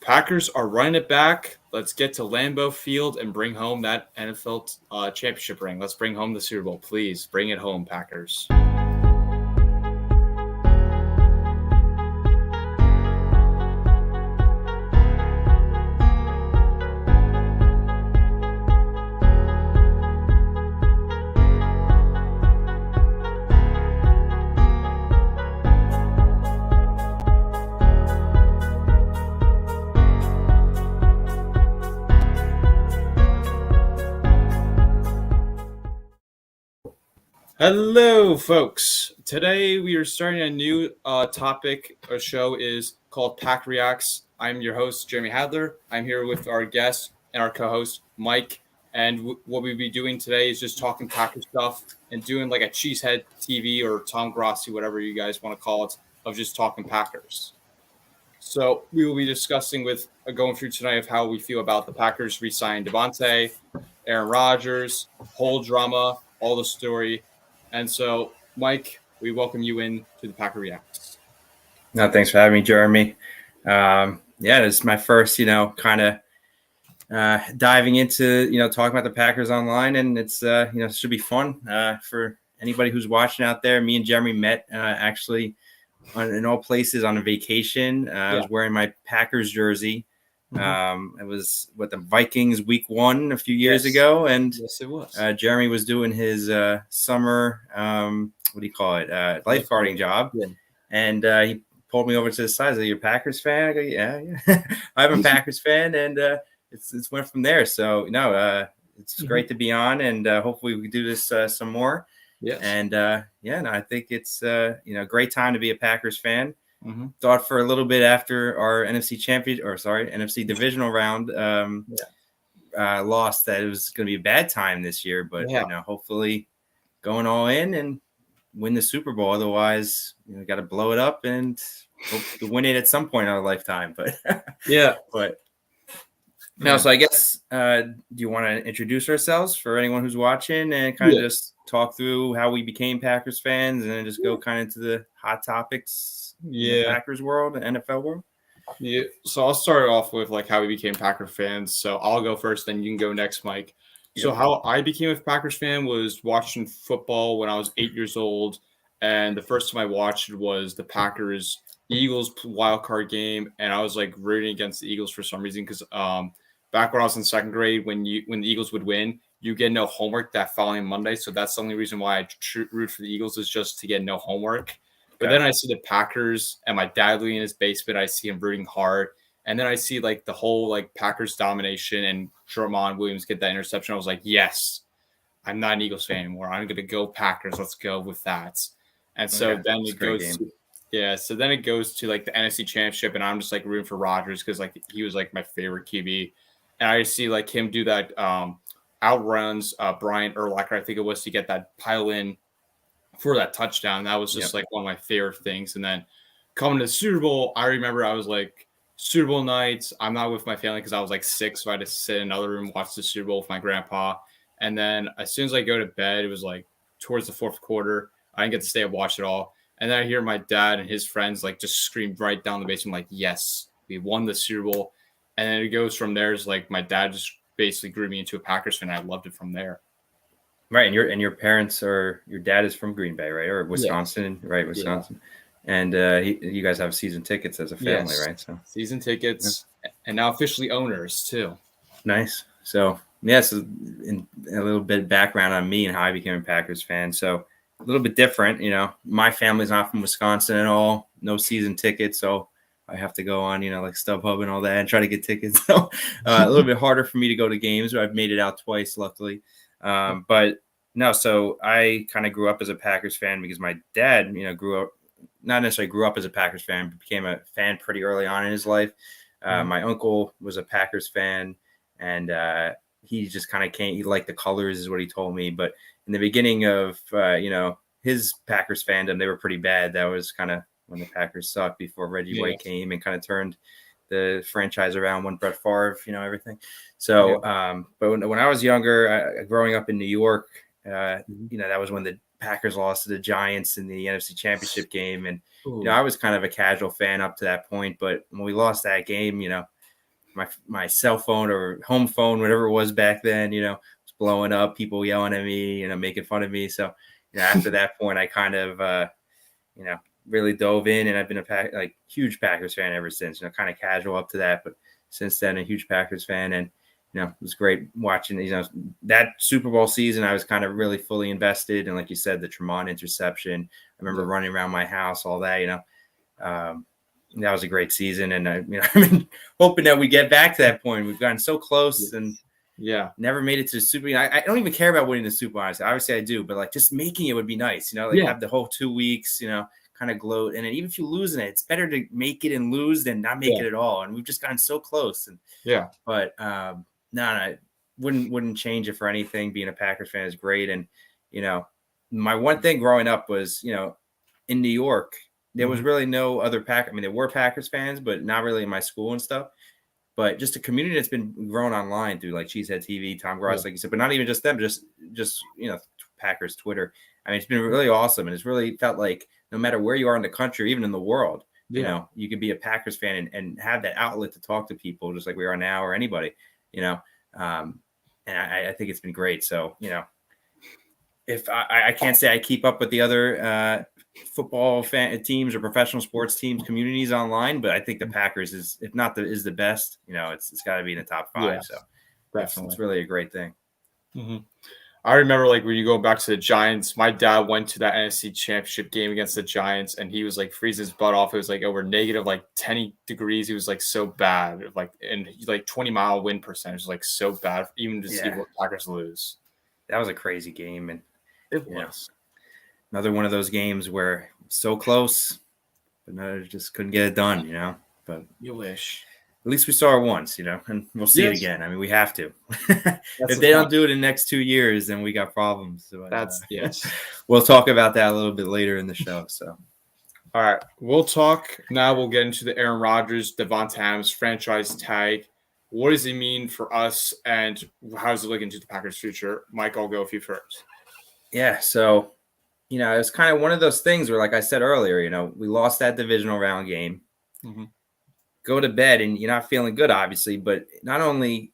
Packers are running it back. Let's get to Lambeau Field and bring home that NFL championship ring. Let's bring home the Super Bowl. Please bring it home, Packers. Hello, folks. Today we are starting a new topic. Our show is called Pack Reacts. I'm your host, Jeremy Hadler. I'm here with our guest and our co-host, Mike. And what we'll be doing today is just talking Packer stuff and doing like a Cheesehead TV or Tom Grossi, whatever you guys want to call it, of just talking Packers. So we will be discussing going through tonight of how we feel about the Packers re-signing Devontae, Aaron Rodgers, whole drama, all the story. And so, Mike, we welcome you in to the Packer Reacts. No, thanks for having me, Jeremy. This is my first, kind of diving into, talking about the Packers online, and it's, should be fun for anybody who's watching out there. Me and Jeremy met actually in all places on a vacation. I was wearing my Packers jersey. It was the Vikings week 1 a few years ago, and yes, it was. Jeremy was doing his summer lifeguarding job, and he pulled me over to the side. He's like, "You're a Packers fan?" I go, "Yeah." I'm a Packers fan, and it's went from there. So it's great to be on, and hopefully we can do this some more. Yes. And I think it's a great time to be a Packers fan. Thought for a little bit after our NFC divisional round lost that it was going to be a bad time this year, but hopefully going all in and win the Super Bowl. Otherwise, got to blow it up and hope to win it at some point in our lifetime. But so I guess do you want to introduce ourselves for anyone who's watching and kind of just talk through how we became Packers fans and then just go kind of into the hot topics? In the Packers world, the NFL world. Yeah. So I'll start off with like how we became Packer fans. So I'll go first, then you can go next, Mike. Yep. So how I became a Packers fan was watching football when I was 8 years old, and the first time I watched it was the Packers Eagles wild card game, and I was like rooting against the Eagles for some reason because back when I was in second grade, when the Eagles would win, you get no homework that following Monday. So that's the only reason why I root for the Eagles is just to get no homework. But then I see the Packers and my dad living in his basement. I see him rooting hard. And then I see like the whole like Packers domination and Jermon Williams get that interception. I was like, yes, I'm not an Eagles fan anymore. I'm going to go Packers. Let's go with that. And so then it goes so then it goes to like the NFC Championship, and I'm just like rooting for Rodgers because like he was like my favorite QB. And I see like him do that outruns Brian Urlacher, I think it was, to get that pile in for that touchdown. That was just like one of my favorite things. And then coming to the Super Bowl, I remember I was like, Super Bowl nights, I'm not with my family because I was like 6, so I had to sit in another room, watch the Super Bowl with my grandpa. And then as soon as I go to bed, it was like towards the fourth quarter. I didn't get to stay and watch it all. And then I hear my dad and his friends like just scream right down the basement, like, yes, we won the Super Bowl. And then it goes from there. It's like my dad just basically grew me into a Packers fan. I loved it from there. Right, and your parents or your dad is from Green Bay, right, or Wisconsin, right? Wisconsin, and you guys have season tickets as a family, right? So season tickets, and now officially owners too. Nice. So so in a little bit of background on me and how I became a Packers fan. So a little bit different, my family's not from Wisconsin at all. No season tickets, so I have to go on, like StubHub and all that and try to get tickets. So a little bit harder for me to go to games, but I've made it out twice, luckily. So I kind of grew up as a Packers fan because my dad, not necessarily grew up as a Packers fan, but became a fan pretty early on in his life. My uncle was a Packers fan, and he just kind of he liked the colors is what he told me. But in the beginning of, his Packers fandom, they were pretty bad. That was kind of when the Packers sucked before Reggie White came and kind of turned the franchise around when Brett Favre, everything. So, but when I was younger, growing up in New York, that was when the Packers lost to the Giants in the NFC Championship game. And, I was kind of a casual fan up to that point. But when we lost that game, my cell phone or home phone, whatever it was back then, was blowing up, people yelling at me, making fun of me. So, after that point, I kind of, really dove in, and I've been a huge Packers fan ever since. Kind of casual up to that, but since then, a huge Packers fan, and it was great watching. That Super Bowl season, I was kind of really fully invested, and like you said, the Tremont interception. I remember running around my house, all that. That was a great season, and I've been hoping that we get back to that point. We've gotten so close, and never made it to the Super Bowl. I don't even care about winning the Super Bowl. Obviously, I do, but just making it would be nice. Have the whole 2 weeks. Kind of gloat, and then even if you lose in it, it's better to make it and lose than not make it at all. And we've just gotten so close. And but no, wouldn't change it for anything. Being a Packers fan is great, and my one thing growing up was in New York. There was really no other Packers. I mean, there were Packers fans, but not really in my school and stuff. But just a community that's been grown online through Cheesehead TV, Tom Gross, like you said, but not even just them, just Packers Twitter. I mean, it's been really awesome, and it's really felt like no matter where you are in the country, even in the world, you could be a Packers fan and have that outlet to talk to people, just like we are now, or anybody, and I think it's been great. So if I can't say I keep up with the other football fan teams or professional sports teams communities online, but I think the Packers is the best. It's got to be in the top 5. Yes, so definitely, it's really a great thing. Mm-hmm. I remember when you go back to the Giants, my dad went to that NFC Championship game against the Giants, and he was freezing his butt off. It was over negative 10 degrees. He was so bad, and 20-mile wind percentage, so bad, even to see what Packers lose. That was a crazy game, and it was another one of those games where so close, but no, just couldn't get it done. But you wish. At least we saw it once, and we'll see it again. I mean, we have to. If they don't do it in the next 2 years, then we got problems. So, yes. We'll talk about that a little bit later in the show. So, all right, we'll talk now. We'll get into the Aaron Rodgers, Davante Adams franchise tag. What does it mean for us, and how does it look into the Packers' future? Mike, I'll go with you first. Yeah, so it's kind of one of those things where, like I said earlier, we lost that divisional round game. Mm-hmm. Go to bed and you're not feeling good, obviously, but not only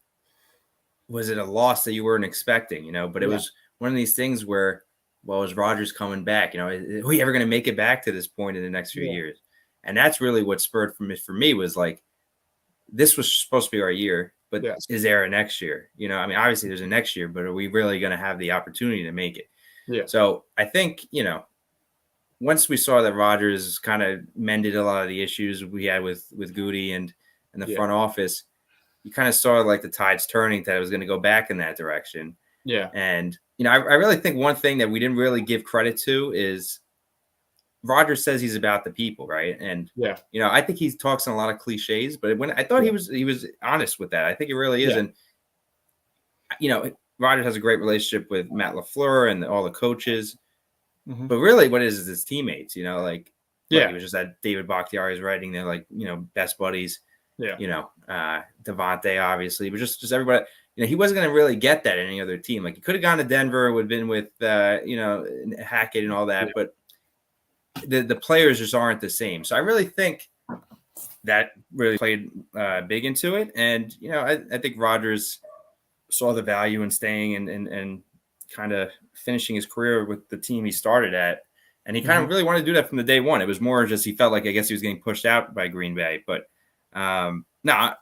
was it a loss that you weren't expecting, but it was one of these things where, is Rodgers coming back? Are we ever going to make it back to this point in the next few years? And that's really what spurred for me was this was supposed to be our year, but is there a next year? I mean, obviously there's a next year, but are we really going to have the opportunity to make it? Yeah. So I think, once we saw that Rodgers kind of mended a lot of the issues we had with Goody and the front office, you kind of saw the tides turning that it was going to go back in that direction. Yeah. And, I really think one thing that we didn't really give credit to is Rodgers says he's about the people, right? And, I think he talks in a lot of cliches, but when I thought he was honest with that. I think it really is. And, Rodgers has a great relationship with Matt LaFleur and all the coaches. Mm-hmm. But really what is his teammates, he was just at David Bakhtiari's writing. They're best buddies, Davante obviously, but just everybody, he wasn't going to really get that in any other team. He could have gone to Denver, would have been with, Hackett and all that, but the players just aren't the same. So I really think that really played big into it. And, I think Rodgers saw the value in staying and kind of finishing his career with the team he started at. And he kind of really wanted to do that from the day one. It was more just, he felt like, I guess he was getting pushed out by Green Bay, but no,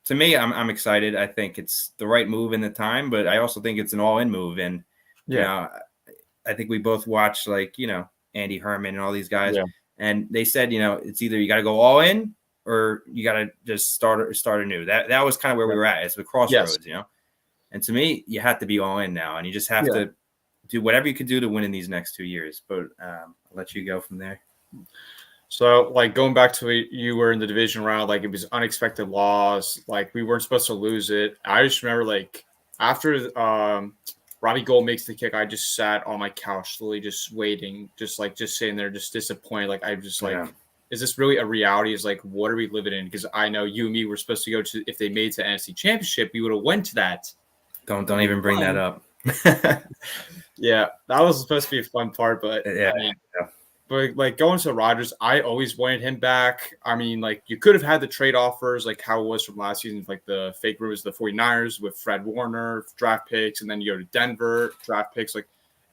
to me, I'm excited. I think it's the right move in the time, but I also think it's an all-in move. And, I think we both watched Andy Herman and all these guys, and they said, it's either you got to go all in or you got to just start anew. That was kind of where we were at. It's the crossroads, And to me, you have to be all in now, and you just have to do whatever you could do to win in these next 2 years. But I'll let you go from there. So, going back to you were in the division round, it was unexpected loss. We weren't supposed to lose it. I just remember, after Robbie Gould makes the kick, I just sat on my couch, slowly just waiting, just sitting there, just disappointed. I'm just is this really a reality? Is what are we living in? Because I know you and me were supposed to go to, if they made it to NFC Championship, we would have went to that. Don't even bring that up. Yeah, that was supposed to be a fun part, but But like going to Rodgers, I always wanted him back. I mean, like you could have had the trade offers, like how it was from last season, like the fake rumors, the 49ers with Fred Warner draft picks, and then you go to Denver draft picks. Like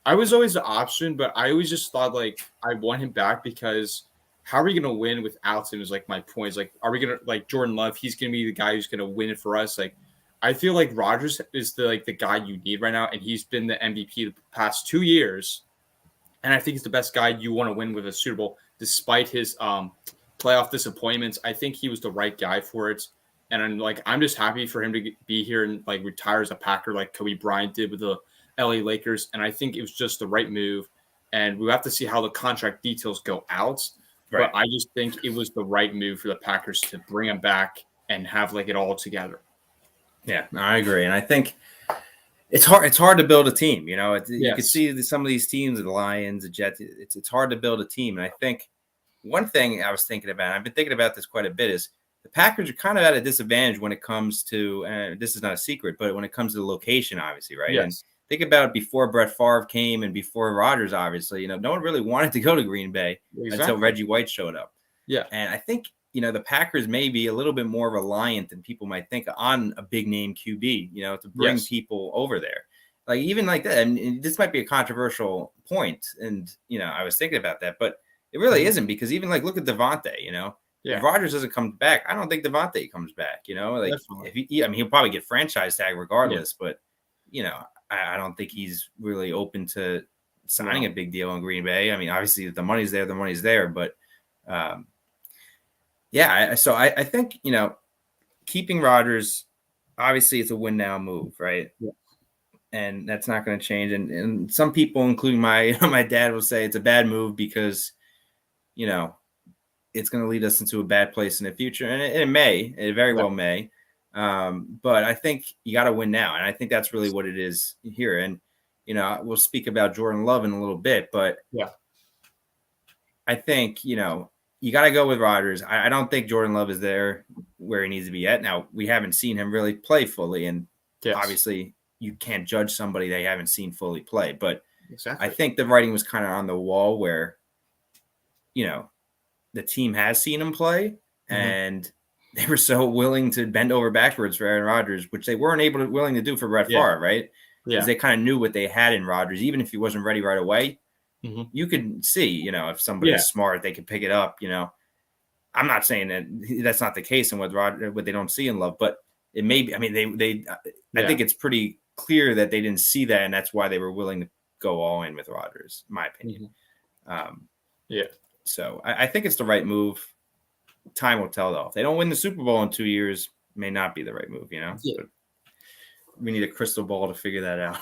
I was always the option, but I always just thought like I want him back because how are we gonna win without him? Is like my point. Is like, are we gonna like Jordan Love? He's gonna be the guy who's gonna win it for us. Like I feel like Rodgers is the guy you need right now, and he's been the MVP the past 2 years. And I think he's the best guy you want to win with a Super Bowl, despite his playoff disappointments. I think he was the right guy for it. And I'm just happy for him to be here and like retire as a Packer, like Kobe Bryant did with the LA Lakers. And I think it was just the right move. And we have to see how the contract details go out. Right. But I just think it was the right move for the Packers to bring him back and have like it all together. Yeah, I agree. And I think it's hard to build a team. You know, you can see some of these teams, the Lions, the Jets. It's hard to build a team. And I think one thing I was thinking about, and I've been thinking about this quite a bit, is the Packers are kind of at a disadvantage when it comes to, and this is not a secret, but when it comes to the location, obviously, right? Yes. And think about it, before Brett Favre came and before Rodgers, obviously, you know, no one really wanted to go to Green Bay until Reggie White showed up. Yeah, and I think, you know, the Packers may be a little bit more reliant than people might think on a big name QB, you know, to bring people over there. Like even like that. And this might be a controversial point. And, you know, I was thinking about that, but it really isn't, because even like, look at Devontae, you know, if Rodgers doesn't come back, I don't think Devontae comes back, you know, like he'll probably get franchise tag regardless, but, you know, I don't think he's really open to signing a big deal in Green Bay. I mean, obviously if the money's there, but, so I think, you know, keeping Rodgers, obviously it's a win now move, right? Yeah. And that's not going to change. And some people, including my dad, will say it's a bad move because, you know, it's going to lead us into a bad place in the future. And it very well may. But I think you got to win now. And I think that's really what it is here. And, you know, we'll speak about Jordan Love in a little bit, but I think, you know, you got to go with Rodgers. I don't think Jordan Love is there where he needs to be yet. Now, we haven't seen him really play fully. And obviously you can't judge somebody they haven't seen fully play. But I think the writing was kind of on the wall where, you know, the team has seen him play and they were so willing to bend over backwards for Aaron Rodgers, which they weren't willing to do for Brett Favre, right? Because they kind of knew what they had in Rodgers, even if he wasn't ready right away. You could see, you know, if somebody is smart, they could pick it up. You know, I'm not saying that that's not the case and what they don't see in Love, but it may be. I mean, I think it's pretty clear that they didn't see that, and that's why they were willing to go all in with Rodgers, in my opinion. So I think it's the right move. Time will tell, though. If they don't win the Super Bowl in 2 years, it may not be the right move. You know, but we need a crystal ball to figure that out.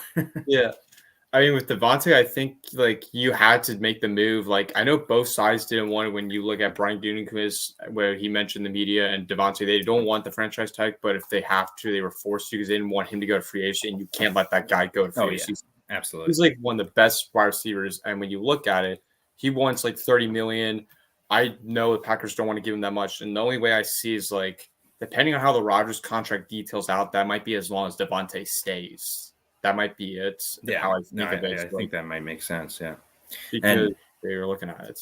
I mean, with Devontae, I think like you had to make the move. Like I know both sides didn't want it. When you look at Brian Gutekunst, where he mentioned the media, and Devontae, they don't want the franchise tag, but if they have to, they were forced to because they didn't want him to go to free agency, and you can't let that guy go to free agency. Absolutely, he's like one of the best wide receivers, and when you look at it, he wants like $30 million. I know the Packers don't want to give him that much, and the only way I see is like depending on how the Rodgers contract details out, that might be as long as Devontae stays. That might be it. How I think of it. I think that might make sense. Yeah, because they were looking at it.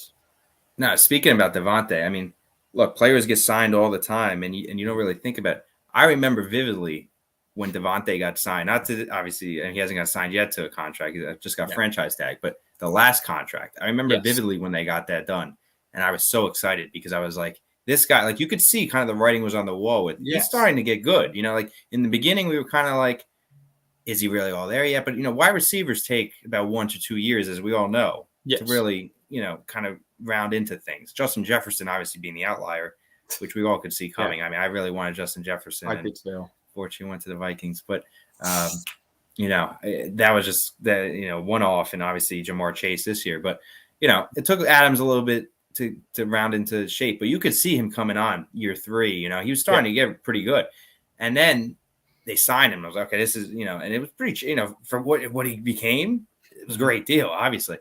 Now, speaking about Devontae, I mean, look, players get signed all the time, and you don't really think about it. I remember vividly when Devontae got signed. Not to obviously, and he hasn't got signed yet to a contract. He just got franchise tag, but the last contract, I remember vividly when they got that done, and I was so excited because I was like, this guy, like you could see, kind of the writing was on the wall with he's starting to get good. You know, like in the beginning, we were kind of like, is he really all there yet? But, you know, wide receivers take about 1 to 2 years, as we all know, to really, you know, kind of round into things. Justin Jefferson obviously being the outlier, which we all could see coming. I mean, I really wanted Justin Jefferson. I think so. Fortunately, went to the Vikings. But, you know, that was just the, you know, one-off, and obviously Jamar Chase this year. But, you know, it took Adams a little bit to round into shape. But you could see him coming on year 3. You know, he was starting to get pretty good. And then they signed him. I was like, okay, this is, you know, and it was pretty, you know, for what he became, it was a great deal, obviously.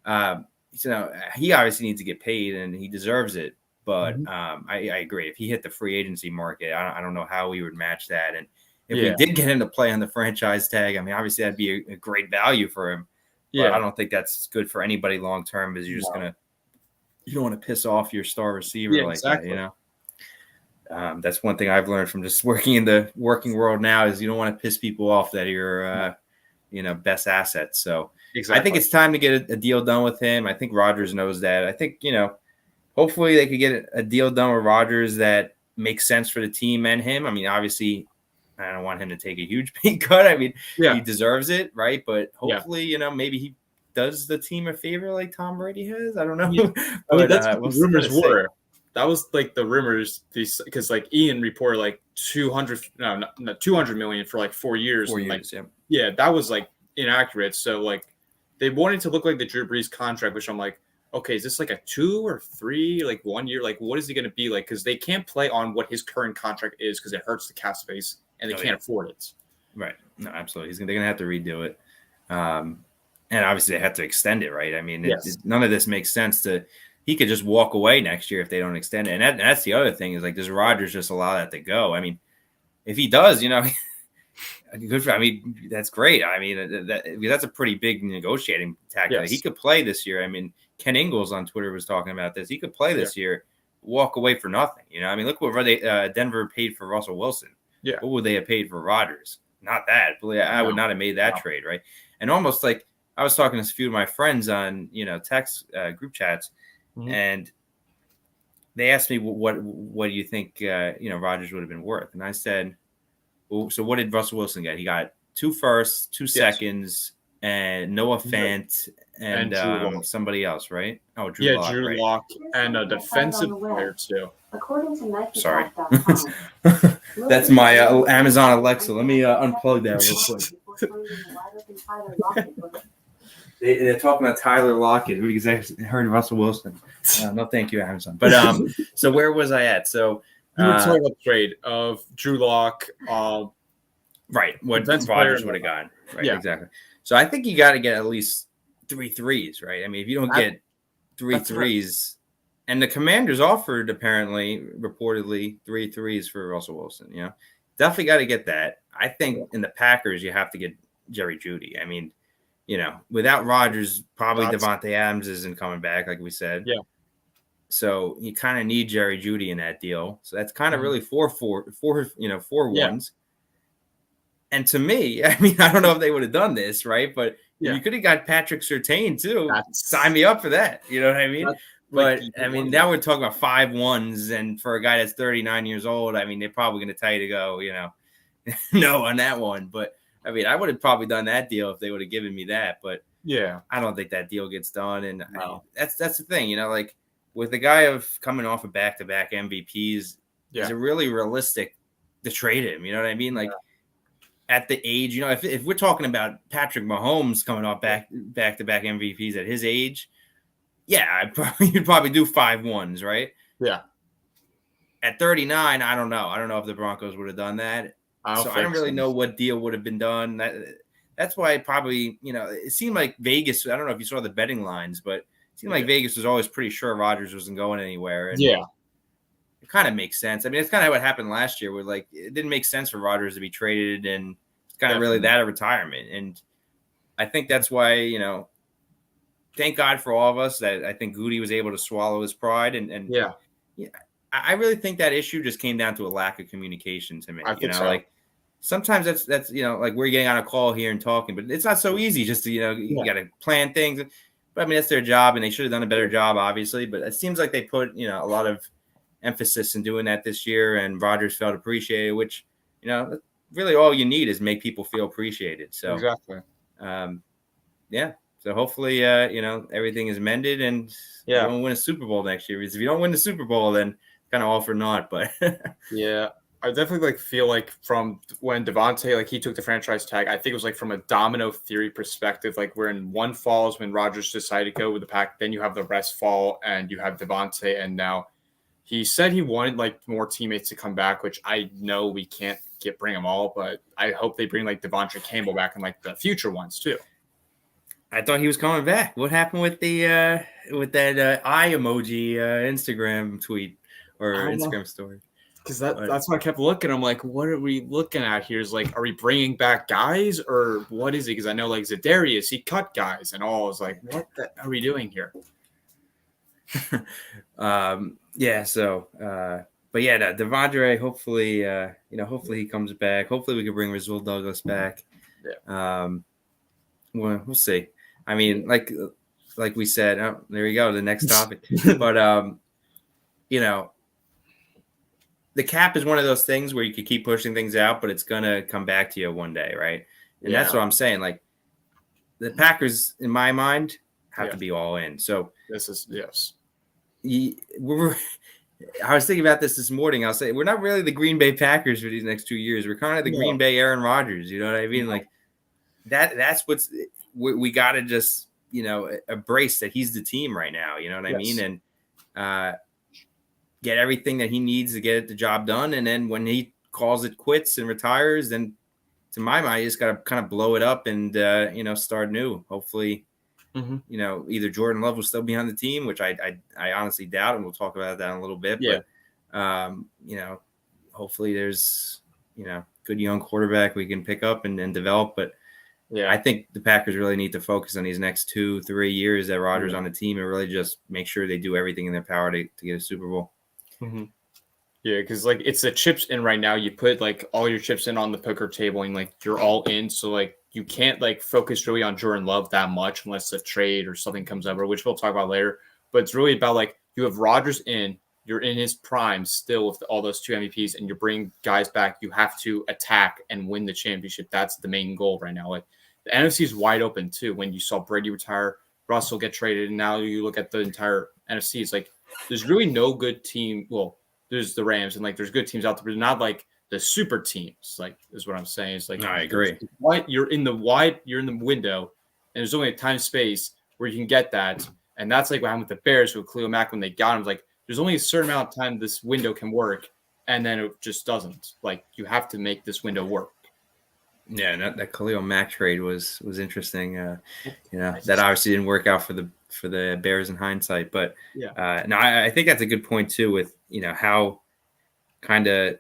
So he obviously needs to get paid and he deserves it. But I agree. If he hit the free agency market, I don't know how we would match that. And if we did get him to play on the franchise tag, I mean, obviously that'd be a great value for him. But I don't think that's good for anybody long term, because you're just going to you don't want to piss off your star receiver Yeah, like exactly. that, That's one thing I've learned from just working in the working world now is you don't want to piss people off that you're, best asset. So I think Exactly. it's time to get a deal done with him. I think Rodgers knows that. I think, hopefully they could get a deal done with Rodgers that makes sense for the team and him. I mean, obviously, I don't want him to take a huge pay cut. I mean, Yeah. he deserves it, right? But Yeah. hopefully, maybe he does the team a favor like Tom Brady has. I don't know. Yeah. I mean, that's what we'll the rumors see. were. That was like the rumors, because like Ian reported like 200 million for like 4 years. 4 and, years, like, yeah, that was like inaccurate. So like they wanted to look like the Drew Brees contract, which I'm like, okay, is this like a 2 or 3, like 1 year? Like, what is he going to be like? Because they can't play on what his current contract is because it hurts the cap space and they can't afford it. Right. No, absolutely. They're going to have to redo it. And obviously they have to extend it, right? I mean, Yes. none of this makes sense he could just walk away next year if they don't extend it. And that's the other thing is like, does Rodgers just allow that to go? I mean, if he does, good for, I mean, that's great. I mean, that's a pretty big negotiating tactic. Yes. He could play this year. I mean, Ken Ingalls on Twitter was talking about this. He could play this year, walk away for nothing. I mean, look what Denver paid for Russell Wilson. Yeah. What would they have paid for Rodgers? Not that. I would not have made that trade, right? And almost like I was talking to a few of my friends on, text group chats, and they asked me what do you think Rodgers would have been worth, and I said, well, so what did Russell Wilson get? He got 2 firsts, 2 seconds, and Noah Fant and somebody else, right? Oh, Drew Lock, Drew Lock, and a defensive player too. According to Sorry, that's my Amazon Alexa. Let me unplug that real quick. They're talking about Tyler Lockett because I heard Russell Wilson. No, thank you, Amazon. But so where was I at? So you were talking about the trade of Drew Lock. Right, what Rodgers would have gotten. Right, yeah, exactly. So I think you got to get at least 3 threes, right? I mean, if you don't get 3 threes, and the Commanders offered reportedly 3 threes for Russell Wilson. Definitely got to get that. I think in the Packers you have to get Jerry Jeudy. I mean, without Rodgers, probably Devontae Adams isn't coming back, like we said. Yeah. So you kind of need Jerry Jeudy in that deal. So that's kind of really 4 ones. And to me, I mean, I don't know if they would have done this, right? But you could have got Patrick Surtain too. Sign me up for that. You know what I mean? But I mean, now we're talking about 5 ones, and for a guy that's 39 years old, I mean, they're probably going to tell you to go, no on that one. But I mean, I would have probably done that deal if they would have given me that. But I don't think that deal gets done. And that's the thing, like with the guy coming off of back-to-back MVPs, is it really realistic to trade him? You know what I mean? Like at the age, if we're talking about Patrick Mahomes coming off back-to-back MVPs at his age, you'd probably do 5 ones, right? Yeah. At 39, I don't know. I don't know if the Broncos would have done that. I don't really know what deal would have been done. That's why probably, it seemed like Vegas. I don't know if you saw the betting lines, but it seemed like Vegas was always pretty sure Rodgers wasn't going anywhere. And it kind of makes sense. I mean, it's kind of what happened last year where like it didn't make sense for Rodgers to be traded, and it's kind of really that a retirement. And I think that's why, thank God for all of us that I think Goody was able to swallow his pride. And I really think that issue just came down to a lack of communication to me. I think so. Like sometimes that's like we're getting on a call here and talking, but it's not so easy just to you got to plan things. But I mean that's their job, and they should have done a better job, obviously. But it seems like they put a lot of emphasis in doing that this year, and Rodgers felt appreciated, which really all you need is make people feel appreciated. So exactly, So hopefully everything is mended, and you don't win a Super Bowl next year. Because if you don't win the Super Bowl, then kind of all for naught. But I definitely feel like from when Devontae he took the franchise tag, I think it was from a domino theory perspective, when one falls when Rodgers decided to go with the Pack, then you have the rest fall and you have Devontae, and now he said he wanted more teammates to come back, which I know we can't bring them all, but I hope they bring Devontae Campbell back and the future ones too. I thought he was coming back. What happened with the with that eye emoji Instagram tweet or Instagram story? Because that's why I kept looking. I'm like, what are we looking at here? Is are we bringing back guys or what is it? Because I know Za'Darius, he cut guys and all. I was like, what are we doing here? Yeah. So, but yeah, no, Devondre. Hopefully, hopefully he comes back. Hopefully, we can bring Rasul Douglas back. Yeah. We'll see. I mean, like we said, oh, there you go. The next topic, but you know, the cap is one of those things where you could keep pushing things out, but it's gonna come back to you one day, right? And that's what I'm saying. Like the Packers, in my mind, have to be all in. So this is yes. I was thinking about this morning. I'll say we're not really the Green Bay Packers for these next 2 years. We're kind of the Green Bay Aaron Rodgers. You know what I mean? Like that's what's we got to just embrace that he's the team right now. You know what I mean? And get everything that he needs to get the job done. And then when he calls it quits and retires, then to my mind, you just got to kind of blow it up and start new. Hopefully. Either Jordan Love will still be on the team, which I honestly doubt, and we'll talk about that in a little bit. Yeah. But hopefully there's good young quarterback we can pick up and develop. But yeah, I think the Packers really need to focus on these next 2-3 years that Rodgers on the team and really just make sure they do everything in their power to get a Super Bowl. Mm-hmm. Yeah, because like it's the chips in right now. You put like all your chips in on the poker table and like you're all in. So like you can't like focus really on Jordan Love that much unless a trade or something comes over, which we'll talk about later. But it's really about like you have Rodgers in, you're in his prime still with all those 2 MVPs, and you bring guys back. You have to attack and win the championship. That's the main goal right now. Like the NFC is wide open too. When you saw Brady retire, Russell get traded, and now you look at the entire NFC. It's like there's really no good team. Well, there's the Rams and like there's good teams out there, but not like the super teams. Like is what I'm saying. It's like no, I agree. You're in the window, and there's only a time space where you can get that, and that's like what happened with the Bears with Khalil Mack when they got him. Like there's only a certain amount of time this window can work, and then it just doesn't. Like you have to make this window work. Yeah, and that Khalil Mack trade was interesting. That obviously didn't work out for the Bears in hindsight, but no, I think that's a good point too. With how kind of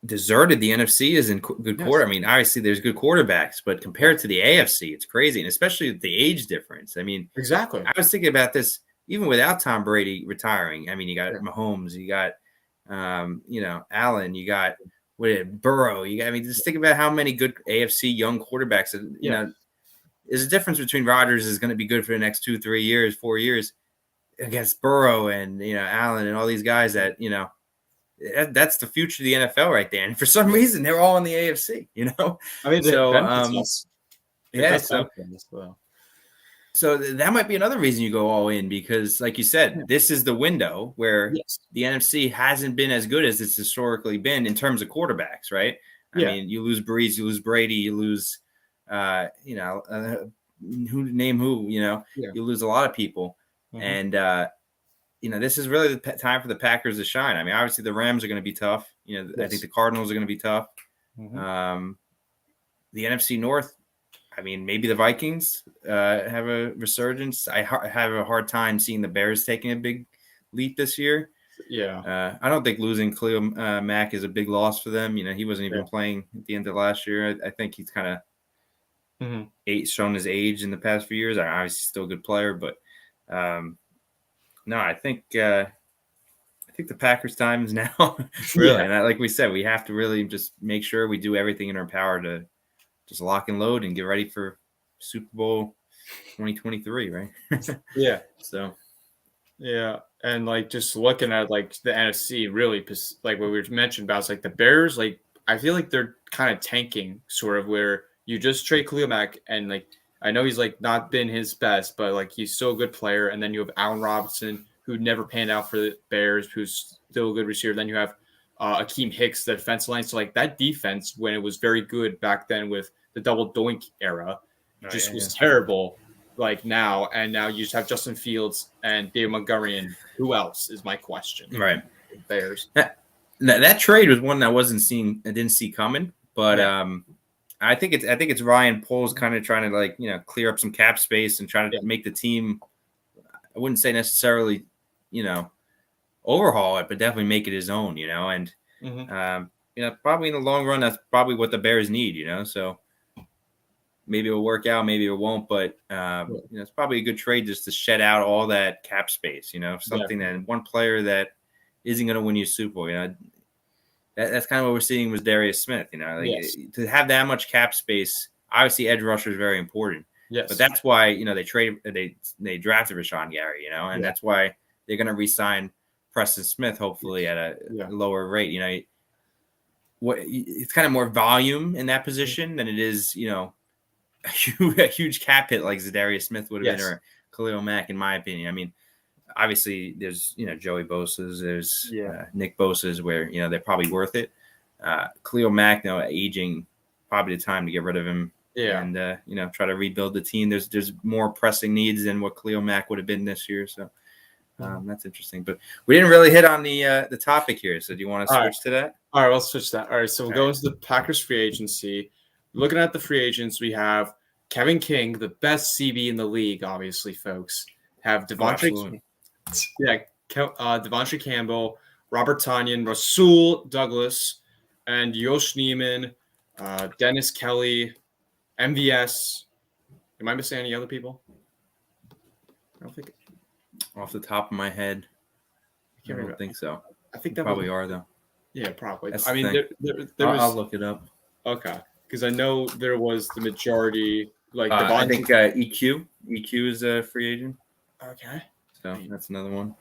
deserted the NFC is in good quarter. I mean, obviously there's good quarterbacks, but compared to the AFC, it's crazy, and especially the age difference. I mean, exactly. I was thinking about this even without Tom Brady retiring. I mean, you got Mahomes, you got Allen, you got Burrow. Just think about how many good AFC young quarterbacks. There's a difference between Rodgers is going to be good for the next 2, 3 years, 4 years against Burrow and Allen and all these guys that that's the future of the NFL right there. And for some reason, they're all in the AFC. I mean, so that might be another reason you go all in because, like you said, this is the window where the NFC hasn't been as good as it's historically been in terms of quarterbacks, right? I mean, you lose Breeze, you lose Brady, you lose, you lose a lot of people. And, this is really the time for the Packers to shine. I mean, obviously the Rams are going to be tough. I think the Cardinals are going to be tough. The NFC North, I mean, maybe the Vikings have a resurgence. I have a hard time seeing the Bears taking a big leap this year. Yeah. I don't think losing Khalil Mack is a big loss for them. He wasn't even playing at the end of last year. I think he's kind of shown his age in the past few years. Obviously still a good player, but no, I think the Packers' time is now. Really. And like we said, we have to really just make sure we do everything in our power to just lock and load and get ready for Super Bowl 2023, right? Yeah. So. Yeah. And like just looking at like the NFC, really, like what we mentioned about, it's like the Bears, like I feel like they're kind of tanking, sort of, where you just trade Khalil Mack, and like I know he's like not been his best, but like he's still a good player. And then you have Allen Robinson, who never panned out for the Bears, who's still a good receiver. Then you have Akeem Hicks, the defense line. So like that defense, when it was very good back then with the double doink era, was terrible. Like now, and now you just have Justin Fields and David Montgomery, and who else is my question? Right, Bears. That trade was one that I didn't see coming, but I think it's Ryan Poles kind of trying to clear up some cap space and trying to make the team. I wouldn't say necessarily, overhaul it, but definitely make it his own, and probably in the long run, that's probably what the Bears need, so. maybe it'll work out, maybe it won't. But it's probably a good trade just to shed out all that cap space. Something that one player that isn't going to win you Super Bowl. That's kind of what we're seeing with Darius Smith. To have that much cap space, obviously edge rusher is very important. Yes, but that's why they drafted Rashawn Gary. And that's why they're going to re-sign Preston Smith hopefully at a lower rate. It's kind of more volume in that position than it is, a huge cap hit like Zadarius Smith would have been, or Khalil Mack, in my opinion. I mean, obviously there's, Joey Bosa's, there's Nick Bosa's where, they're probably worth it. Khalil Mack, aging, probably the time to get rid of him. And, try to rebuild the team. There's more pressing needs than what Khalil Mack would have been this year. So that's interesting. But we didn't really hit on the topic here. So do you want to switch to that? All right, let's switch that. All right, so we'll go into the Packers free agency. Looking at the free agents, we have Kevin King, the best CB in the league, obviously, folks. Have Devontae Campbell, Robert Tonyan, Rasul Douglas, and Yosh Neiman, Dennis Kelly, MVS. Am I missing any other people? I don't think. Off the top of my head, I don't think so. I think that probably are, though. Yeah, probably. I mean, I'll look it up. Okay, because I know there was the majority. I think EQ is a free agent. Okay, so that's another one.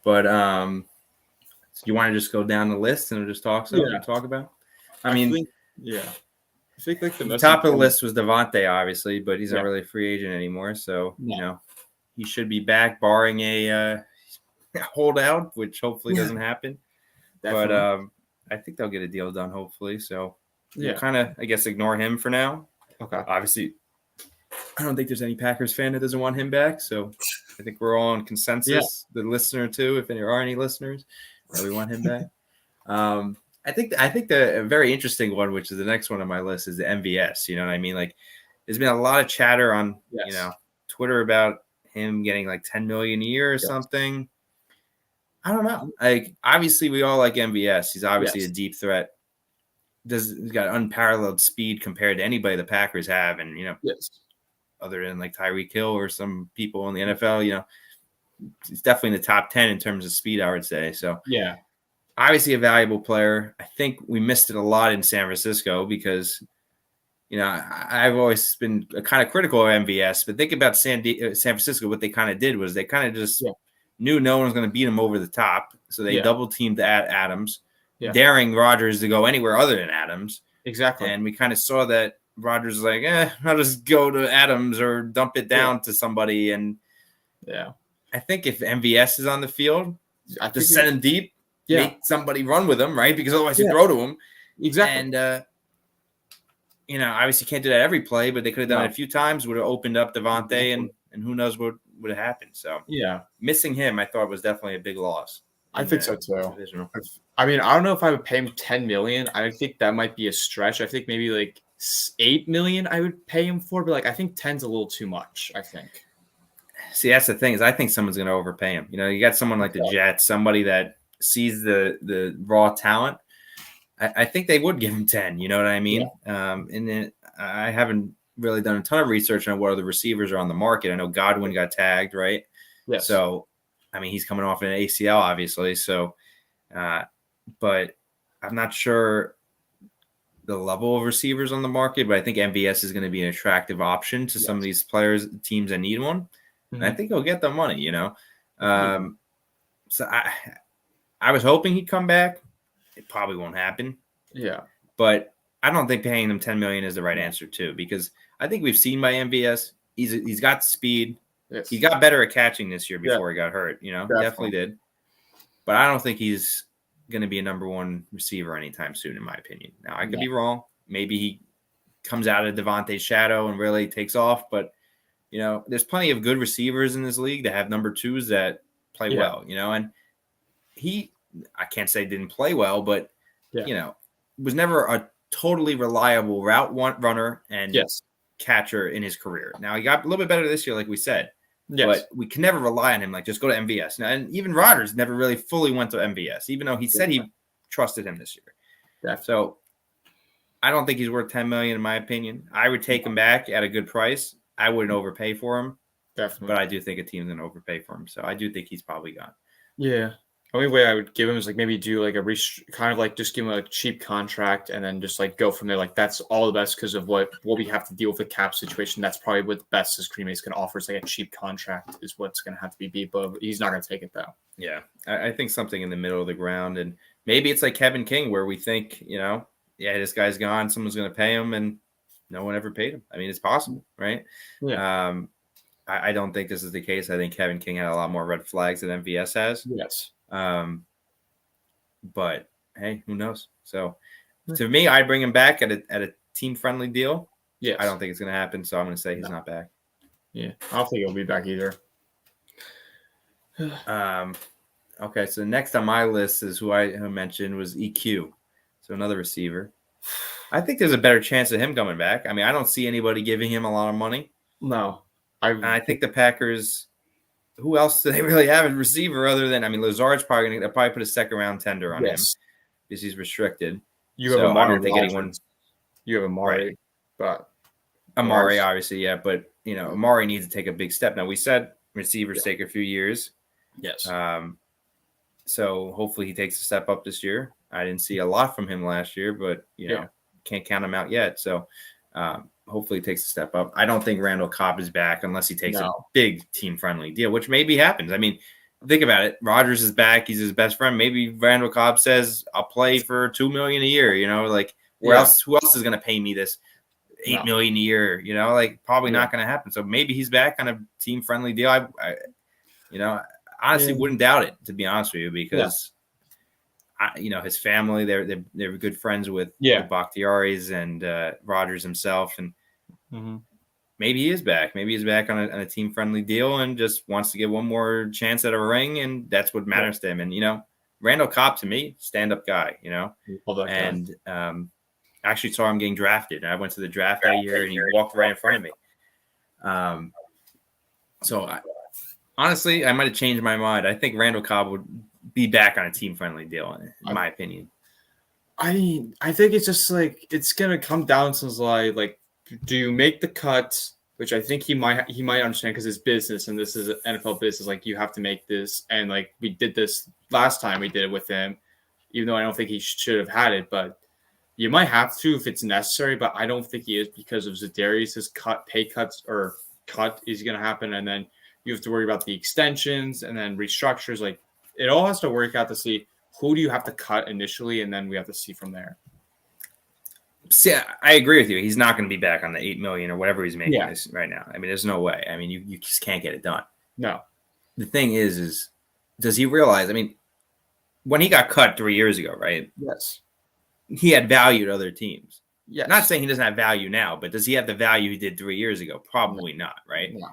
But so you want to just go down the list and just talk about? I think the top of the list was Devontae, obviously, but he's not really a free agent anymore. So he should be back, barring a holdout, which hopefully doesn't happen. Definitely. But I think they'll get a deal done, hopefully. So we'll kind of, I guess, ignore him for now. Okay. Obviously, I don't think there's any Packers fan that doesn't want him back. So I think we're all on consensus. The listener too, if there are any listeners, that we want him back. I think the very interesting one, which is the next one on my list, is the MVS. You know what I mean? Like, there's been a lot of chatter on Twitter about him getting like $10 million a year or something. I don't know. Like, obviously, we all like MVS. He's obviously a deep threat. He's got unparalleled speed compared to anybody the Packers have, and other than like Tyreek Hill or some people in the NFL, he's definitely in the top 10 in terms of speed, I would say. So obviously a valuable player. I think we missed it a lot in San Francisco because, I've always been kind of critical of MVS, but think about San Francisco. What they kind of did was they kind of just knew no one was going to beat him over the top. So they double teamed Adams, daring Rodgers to go anywhere other than Adams. Exactly. And we kind of saw that Rodgers was like, I'll just go to Adams or dump it down to somebody. And I think if MVS is on the field, just send him deep, make somebody run with him, right? Because otherwise you throw to him. Exactly. And, obviously can't do that every play, but they could have done it a few times, would have opened up Devontae, and who knows what would have happened. So missing him, I thought was definitely a big loss. I think so too. I mean, I don't know if I would pay him $10 million. I think that might be a stretch. I think maybe like $8 million I would pay him for, but I think 10's a little too much, I think. See, that's the thing, is I think someone's going to overpay him. You got someone like the Jets, somebody that sees the raw talent. I think they would give him 10. You know what I mean? And then I haven't really done a ton of research on what other receivers are on the market. I know Godwin got tagged, right? Yes. So, I mean, he's coming off an ACL, obviously. So, but I'm not sure the level of receivers on the market, but I think MVS is going to be an attractive option to some of these teams that need one. And I think he'll get the money, So I was hoping he'd come back. It probably won't happen. Yeah. But I don't think paying them $10 million is the right answer too, because I think we've seen by MVS, he's got speed. Yes. He got better at catching this year before he got hurt, definitely did. But I don't think he's going to be a number one receiver anytime soon, in my opinion. Now, I could be wrong. Maybe he comes out of Devontae's shadow and really takes off. But, there's plenty of good receivers in this league that have number twos that play well, and I can't say didn't play well, but, was never a totally reliable route runner and catcher in his career. Now, he got a little bit better this year, like we said. Yes. But we can never rely on him, like just go to MVS. Now, and even Rodgers never really fully went to MVS, even though he said he trusted him this year. Definitely. So I don't think he's worth $10 million in my opinion. I would take him back at a good price. I wouldn't overpay for him, Definitely. but I do think a team's gonna overpay for him. So I do think he's probably gone. Yeah. The only way I would give him is like maybe do like a kind of like just give him a cheap contract and then just like go from there. Like that's all the best because of what we have to deal with the cap situation. That's probably what the best as Green Bay's can offer is like a cheap contract is what's going to have to be beat, but he's not going to take it though. Yeah, I think something in the middle of the ground, and maybe it's like Kevin King where we think, yeah, this guy's gone, someone's going to pay him, and no one ever paid him. I mean, it's possible, right? Yeah. I don't think this is the case. I think Kevin King had a lot more red flags than MVS has. Yes. But hey, who knows? So to me, I'd bring him back at a team friendly deal. Yes. I don't think it's going to happen. So I'm going to say he's not back. Yeah. I don't think he'll be back either. Okay. So next on my list is who I mentioned was EQ. So another receiver. I think there's a better chance of him coming back. I mean, I don't see anybody giving him a lot of money. No. I think the Packers, who else do they really have a receiver other than, Lazard's probably going to probably put a second round tender on him because he's restricted. You have Amari. I don't think anyone. You have Amari, right. But Amari, obviously, yeah. But, Amari needs to take a big step. Now, we said receivers take a few years. Yes. So hopefully he takes a step up this year. I didn't see a lot from him last year, but, can't count him out yet. So hopefully he takes a step up. I don't think Randall Cobb is back unless he takes a big team-friendly deal, which maybe happens. I mean, think about it. Rodgers is back. He's his best friend. Maybe Randall Cobb says, I'll play for $2 million a year, who else is going to pay me this $8 million a year, probably not going to happen. So maybe he's back on a team-friendly deal. I honestly wouldn't doubt it, to be honest with you, because his family, they're good friends with the Bakhtiaris and Rodgers himself, and maybe he is back. Maybe he's back on a team-friendly deal and just wants to get one more chance at a ring, and that's what matters to him. And Randall Cobb, to me, stand-up guy. And I actually saw him getting drafted, and I went to the draft that year, and he walked right in front of me. Honestly, I might have changed my mind. I think Randall Cobb would be back on a team-friendly deal, in my opinion. I think it's just like it's gonna come down to like, do you make the cut? Which I think he might understand because it's business and this is an NFL business. Like you have to make this, and like we did this last time we did it with him, even though I don't think he should have had it, but you might have to if it's necessary. But I don't think he is because of Za'Darius's pay cuts is gonna happen, and then you have to worry about the extensions and then restructures. Like it all has to work out to see who do you have to cut initially, and then we have to see from there. See, I agree with you. He's not going to be back on the $8 million or whatever he's making this right now. I mean, there's no way. I mean, you just can't get it done. No. The thing is does he realize? I mean, when he got cut 3 years ago, right? Yes. He had value to other teams. Yes. Not saying he doesn't have value now, but does he have the value he did 3 years ago? Probably not, right? No.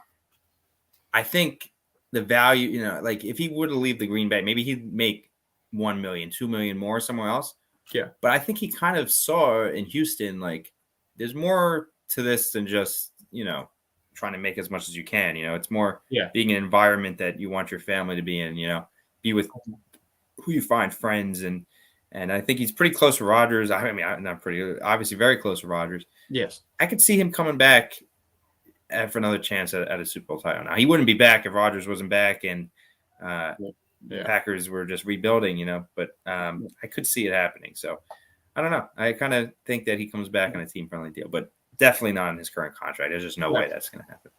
I think the value, like if he were to leave the Green Bay, maybe he'd make $1 million, $2 million more somewhere else. Yeah. But I think he kind of saw in Houston, like there's more to this than just, trying to make as much as you can. It's more being an environment that you want your family to be in, be with who you find friends. And I think he's pretty close to Rodgers. I mean, not pretty, obviously very close to Rodgers. Yes. I could see him coming back for another chance at a Super Bowl title. Now, he wouldn't be back if Rodgers wasn't back and the Packers were just rebuilding, but I could see it happening. So I don't know. I kind of think that he comes back on a team-friendly deal, but definitely not in his current contract. There's just no way that's going to happen.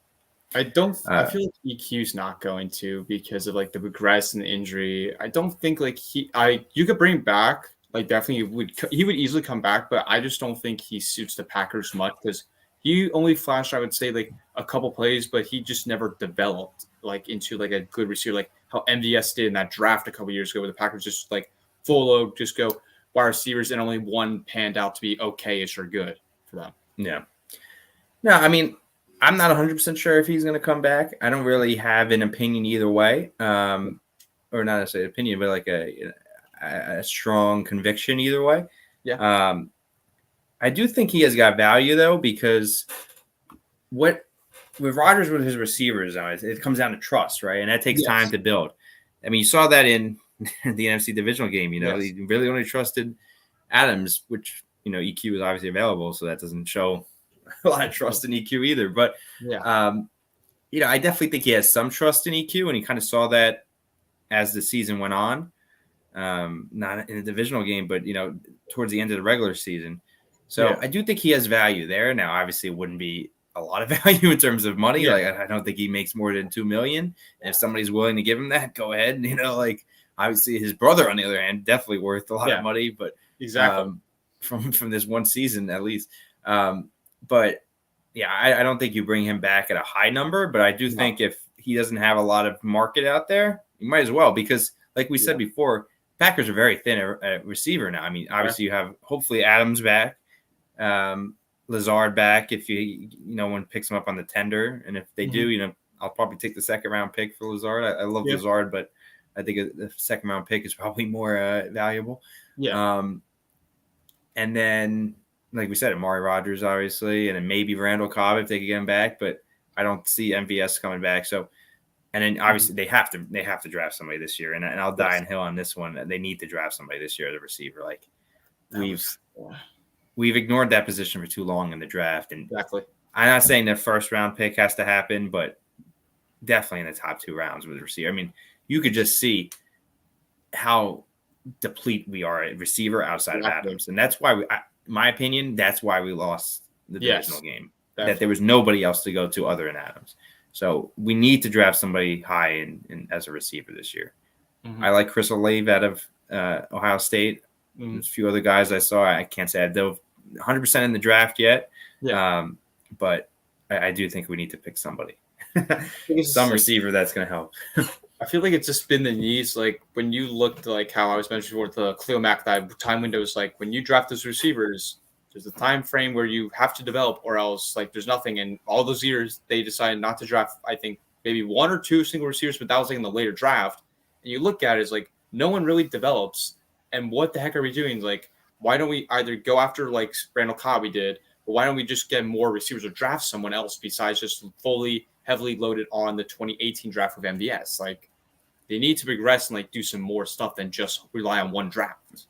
I feel like EQ's not going to because of like the regress and the injury. I don't think like you could bring him back. Like definitely he would easily come back, but I just don't think he suits the Packers much because he only flashed, I would say, like a couple plays, but he just never developed like into like a good receiver, like how MVS did in that draft a couple years ago, where the Packers just like full load, just go wide receivers, and only one panned out to be okay-ish or good for them. Yeah. No, I mean, I'm not 100% sure if he's going to come back. I don't really have an opinion either way, or not necessarily an opinion, but like a strong conviction either way. Yeah. I do think he has got value though, because with Rodgers with his receivers, it comes down to trust, right? And that takes time to build. I mean, you saw that in the NFC divisional game. He really only trusted Adams, which EQ is obviously available, so that doesn't show a lot of trust in EQ either. But Yeah. I definitely think he has some trust in EQ, and he kind of saw that as the season went on. Not in the divisional game, but towards the end of the regular season. So I do think he has value there. Now, obviously, it wouldn't be a lot of value in terms of money. Yeah. Like, I don't think he makes more than $2 million. And if somebody's willing to give him that, go ahead. Obviously, his brother, on the other hand, definitely worth a lot of money. But exactly from this one season at least. But yeah, I don't think you bring him back at a high number. But I do think if he doesn't have a lot of market out there, you might as well, because like we said before, Packers are very thin at receiver now. I mean, obviously you have hopefully Adams back, Lazard back if one picks him up on the tender, and if they do, I'll probably take the second round pick for Lazard. I love Lazard, but I think the second round pick is probably more valuable. Yeah. And then, like we said, Amari Rodgers obviously, and then maybe Randall Cobb if they could get him back, but I don't see MVS coming back. So. And then obviously they have to draft somebody this year, and I'll die on hill on this one. They need to draft somebody this year as a receiver. Like we've ignored that position for too long in the draft. And exactly, I'm not saying the first round pick has to happen, but definitely in the top 2 rounds with a receiver. I mean, you could just see how deplete we are at receiver outside of Adams, and that's why my opinion, that's why we lost the divisional game. Definitely. That there was nobody else to go to other than Adams. So we need to draft somebody high in as a receiver this year. I like Chris Olave out of Ohio State. There's a few other guys I saw. I can't say I dove 100% in the draft yet, but I do think we need to pick somebody. Some receiver that's going to help. I feel like it's just been the needs. Like when you looked like how I was mentioning before, the Khalil Mack, that time window is like when you draft those receivers, there's a time frame where you have to develop, or else like there's nothing. And all those years they decided not to draft, I think maybe 1 or 2 single receivers, but that was like in the later draft. And you look at it, it's like no one really develops. And what the heck are we doing? Like, why don't we either go after like Randall Cobb we did, or why don't we just get more receivers or draft someone else besides just fully heavily loaded on the 2018 draft of MVS? Like they need to progress and like do some more stuff than just rely on one draft.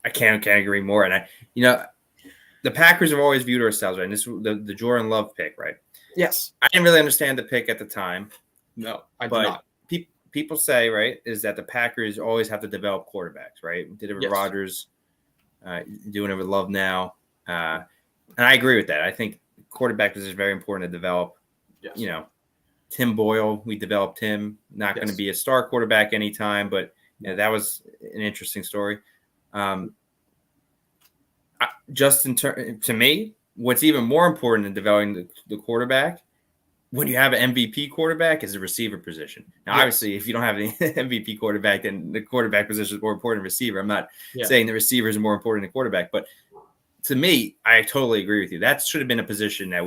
I can't agree more. And the Packers have always viewed ourselves, right? And this the Jordan Love pick, right? Yes. I didn't really understand the pick at the time. No, I did not. People say, right, is that the Packers always have to develop quarterbacks, right? We did it with Rodgers, doing it with Love now. And I agree with that. I think quarterback is very important to develop. Yes. Tim Boyle, we developed him. Not going to be a star quarterback anytime, but that was an interesting story. To me, what's even more important in developing the quarterback, when you have an MVP quarterback, is the receiver position. Now, obviously, if you don't have an MVP quarterback, then the quarterback position is more important than receiver. I'm not saying the receiver is more important than quarterback, but to me, I totally agree with you. That should have been a position that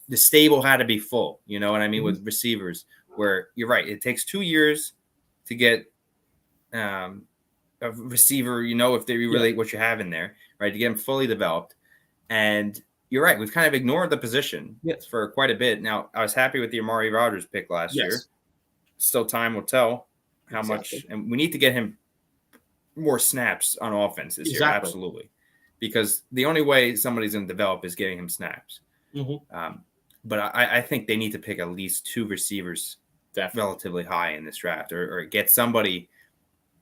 the stable had to be full. You know what I mean? With receivers, where you're right, it takes 2 years to get a receiver, if they relate what you have in there, right, to get them fully developed. And you're right, we've kind of ignored the position for quite a bit. Now, I was happy with the Amari Rodgers pick last year. Still time will tell how much, and we need to get him more snaps on offense this year, absolutely. Because the only way somebody's going to develop is getting him snaps. But I think they need to pick at least 2 receivers relatively high in this draft, or get somebody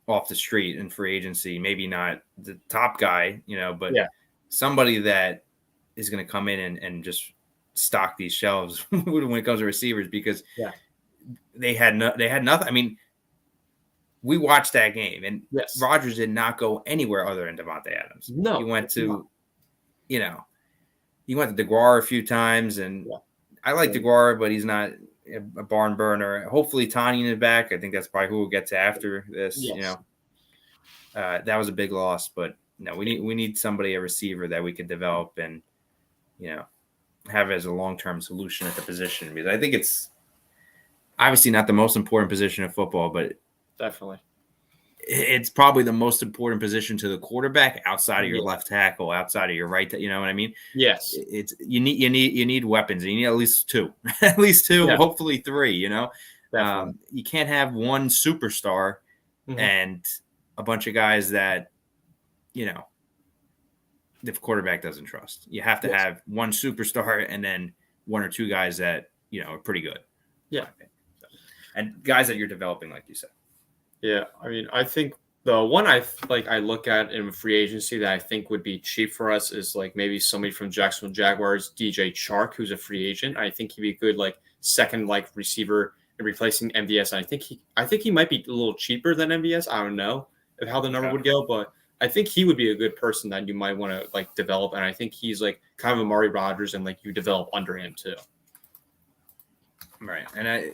off the street in free agency, maybe not the top guy, but somebody that is going to come in and just stock these shelves when it comes to receivers, because they had nothing. I mean, we watched that game, and Rodgers did not go anywhere other than Davante Adams. No, he went to, he went to DeGuara a few times, and I like DeGuara, but he's not a barn burner. Hopefully Tanyan is back. I think that's probably who we'll get to after this. That was a big loss, but we need somebody, a receiver that we can develop and have as a long-term solution at the position, because I think it's obviously not the most important position in football, but definitely it's probably the most important position to the quarterback outside of your left tackle, outside of your right. You know what I mean? Yes. It's you need weapons. You need at least 2, hopefully 3. You can't have one superstar and a bunch of guys that the quarterback doesn't trust. You have to Yes. have one superstar and then one or two guys that are pretty good. Yeah. And guys that you're developing, like you said. Yeah, I mean, I think the one I look at in free agency that I think would be cheap for us is like maybe somebody from Jacksonville Jaguars, DJ Chark, who's a free agent. I think he'd be a good like second like receiver in replacing MVS. And I think he might be a little cheaper than MVS. I don't know how the number would go, but I think he would be a good person that you might want to like develop. And I think he's like kind of Amari Rodgers, and like you develop under him too. Right, and I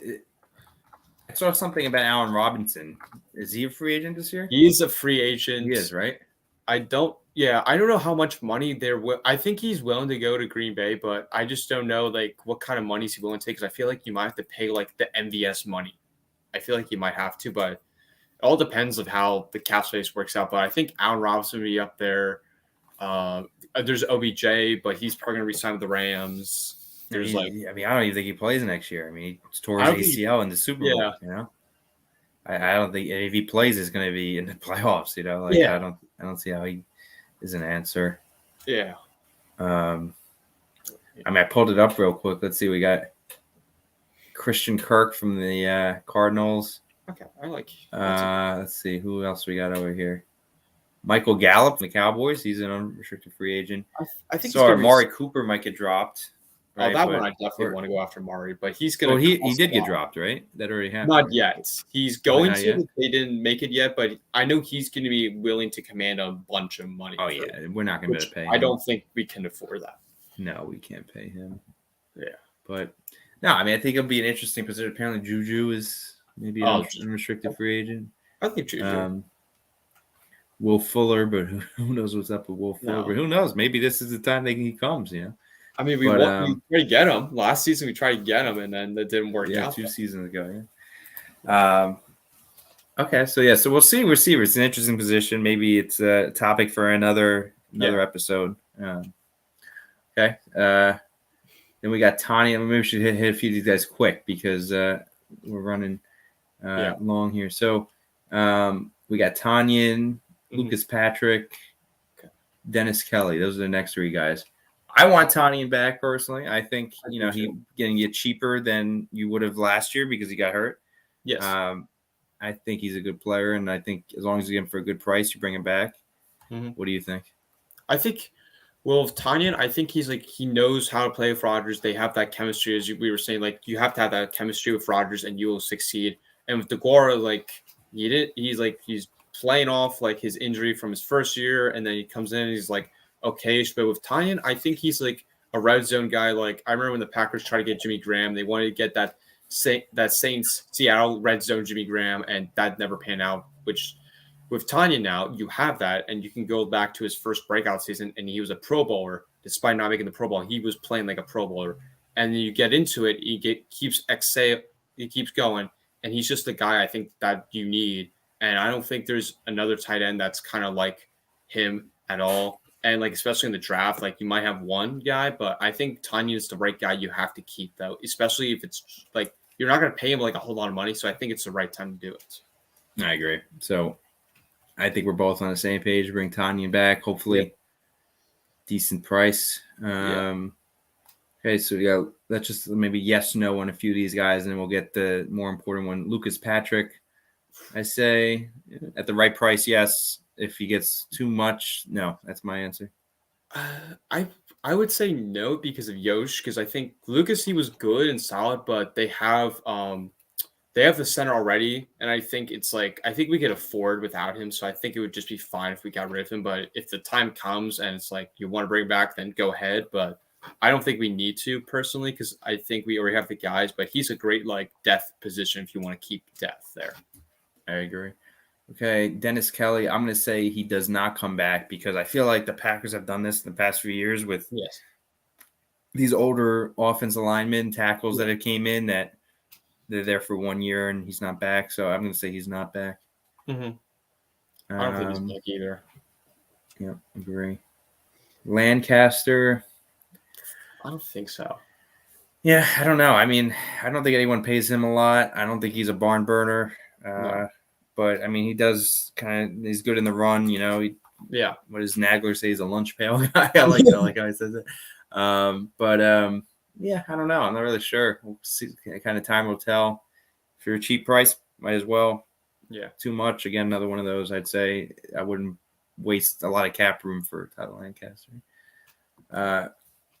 saw something about Allen Robinson. Is he a free agent this year? He is a free agent. He is, right? I don't know how much money they're. I think he's willing to go to Green Bay, but I just don't know like what kind of money he's willing to take. Because I feel like you might have to pay like the MVS money. I feel like you might have to, but it all depends of how the cap space works out. But I think Allen Robinson will be up there. There's OBJ, but he's probably going to resign with the Rams. There's I don't even think he plays next year. I mean, he tore his ACL in the Super Bowl. Yeah. I don't think if he plays, it's going to be in the playoffs. I don't see how he is an answer. Yeah. I pulled it up real quick. Let's see. We got Christian Kirk from the Cardinals. Okay, I like. Let's see who else we got over here. Michael Gallup from the Cowboys. He's an unrestricted free agent. I think so. Amari Cooper might get dropped. Right? That one I definitely want to go after Murray, but he's going to. Well, he did get dropped, right? That already happened. Not yet. He's going to. Yet? They didn't make it yet, but I know he's going to be willing to command a bunch of money. Oh yeah, we're not going to pay him. I don't think we can afford that. No, we can't pay him. Yeah, but no, I mean I think it'll be an interesting position. Apparently, Juju is maybe an unrestricted free agent. I think Juju. Will Fuller, but who knows what's up with Will Fuller? But who knows? Maybe this is the time he comes. I mean, we tried to get him last season. We tried to get him, and then that didn't work out. 2 seasons ago. Yeah. Okay, so we'll see receiver. It's an interesting position. Maybe it's a topic for another episode. Okay. Then we got Tanya. Maybe we should hit a few of these guys quick because we're running long here. So we got Tanyan, Lucas Patrick, Dennis Kelly. Those are the next 3 guys. I want Tanyan back personally. I think he getting you cheaper than you would have last year because he got hurt. Yes. I think he's a good player, and I think as long as you get him for a good price, you bring him back. Mm-hmm. What do you think? I think, with Tanyan, I think he knows how to play with Rodgers. They have that chemistry, as we were saying. Like you have to have that chemistry with Rodgers, and you will succeed. And with DeGuara, he's playing off like his injury from his first year, and then he comes in and he's like okay-ish. But with Tanyan, I think he's like a red zone guy. Like I remember when the Packers tried to get Jimmy Graham, they wanted to get that Saints Seattle red zone Jimmy Graham, and that never panned out. Which with Tanyan now, you have that, and you can go back to his first breakout season, and he was a Pro Bowler despite not making the Pro Bowl. He was playing like a Pro Bowler, and then you get into it, he keeps going, and he's just the guy I think that you need. And I don't think there's another tight end that's kind of like him at all. And like especially in the draft, like you might have one guy, but I think Tanyan is the right guy you have to keep though, especially if it's like you're not going to pay him like a whole lot of money. So I think it's the right time to do it. I agree. So I think we're both on the same page. Bring Tanyan back, hopefully decent price. Okay, so let's just maybe yes, no on a few of these guys, and then we'll get the more important one. Lucas Patrick, I say at the right price, yes. If he gets too much, no. That's my answer. I would say no because of Yosh, because I think Lucas, he was good and solid, but they have the center already, and I think we could afford without him. So I think it would just be fine if we got rid of him. But if the time comes and it's like you want to bring him back, then go ahead. But I don't think we need to personally because I think we already have the guys. But he's a great like depth position if you want to keep depth there. I agree. Okay, Dennis Kelly, I'm going to say he does not come back because I feel like the Packers have done this in the past few years with these older offensive linemen, tackles that have came in that they're there for 1 year and he's not back. So I'm going to say he's not back. Mm-hmm. I don't think he's back either. Yeah, agree. Lancaster. I don't think so. Yeah, I don't know. I mean, I don't think anyone pays him a lot. I don't think he's a barn burner. No. But I mean, he does he's good in the run, Yeah. What does Nagler say? He's a lunch pail guy. I like how he says it. Yeah, I don't know. I'm not really sure. We'll see. Kind of time will tell. If you're a cheap price, might as well. Yeah. Too much. Again, another one of those. I'd say I wouldn't waste a lot of cap room for Tyler Lancaster.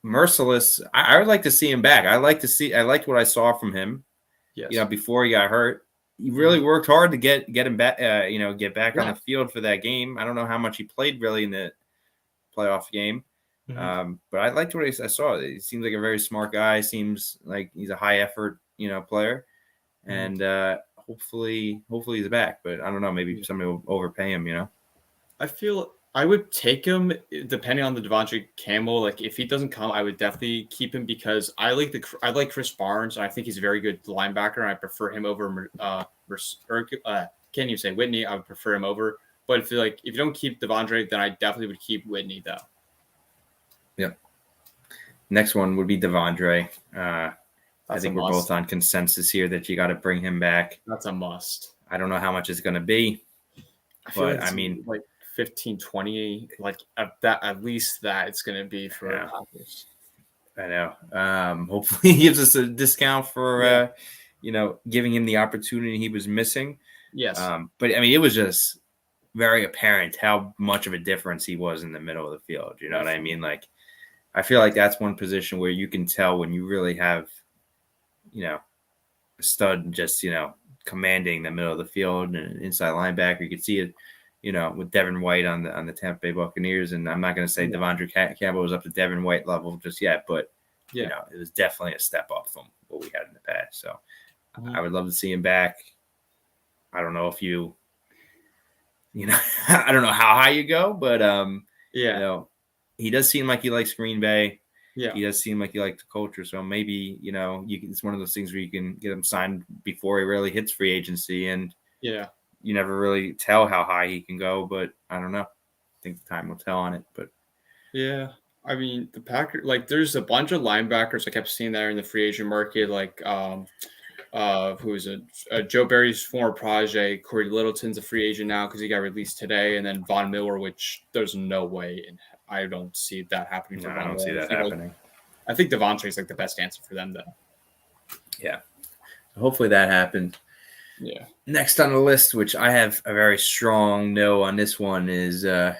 Merciless. I would like to see him back. I liked what I saw from him. Yes. Before he got hurt, he really worked hard to get him back. Get back on the field for that game. I don't know how much he played really in the playoff game. But I liked what I saw. He seems like a very smart guy. Seems like he's a high effort, player, and hopefully he's back. But I don't know. Maybe somebody will overpay him. I feel I would take him depending on the Devontae Campbell. Like if he doesn't come, I would definitely keep him because I like Chris Barnes and I think he's a very good linebacker. And I prefer him over can't you say Whitney? I would prefer him over. But if you don't keep Devontae, then I definitely would keep Whitney though. Yep. Next one would be Devondre. I think we're both on consensus here that you got to bring him back. That's a must. I don't know how much it's going to be, but I mean, like 15, 20, like at least that it's going to be for Packers. I know. Hopefully he gives us a discount for, giving him the opportunity he was missing. Yes. But I mean, it was just very apparent how much of a difference he was in the middle of the field. You know what I mean? Like, I feel like that's one position where you can tell when you really have, a stud just, commanding the middle of the field and an inside linebacker. You could see it, with Devin White on the Tampa Bay Buccaneers. And I'm not going to say Devondre Campbell was up to Devin White level just yet, but, it was definitely a step up from what we had in the past. So I would love to see him back. I don't know if I don't know how high you go, but, he does seem like he likes Green Bay. Yeah. He does seem like he likes the culture. So maybe, it's one of those things where you can get him signed before he really hits free agency. And you never really tell how high he can go, but I don't know. I think the time will tell on it. But yeah, I mean, the Packers, there's a bunch of linebackers I kept seeing there in the free agent market, who is Joe Barry's former protege. Corey Littleton's a free agent now because he got released today, and then Von Miller, which there's no way I don't see that happening. I don't see that happening. I think Devontae is the best answer for them, though. Yeah. Hopefully that happens. Yeah. Next on the list, which I have a very strong no on this one, is the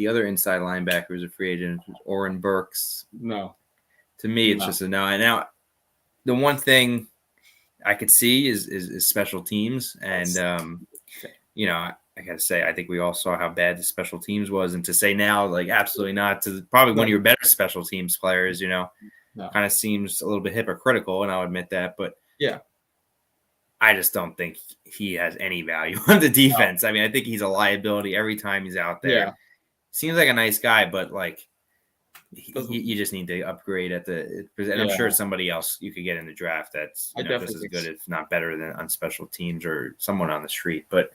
other inside linebacker is a free agent, Oren Burks. No. To me, it's just a no. And now, the one thing I could see is special teams. And, I got to say, I think we all saw how bad the special teams was. And to say now, absolutely not, to probably one of your better special teams players, kind of seems a little bit hypocritical. And I'll admit that. But yeah, I just don't think he has any value on the defense. No. I mean, I think he's a liability every time he's out there. Yeah. Seems like a nice guy, but you just need to upgrade at the. And I'm sure somebody else you could get in the draft that's just as good, if not better, than on special teams or someone on the street. But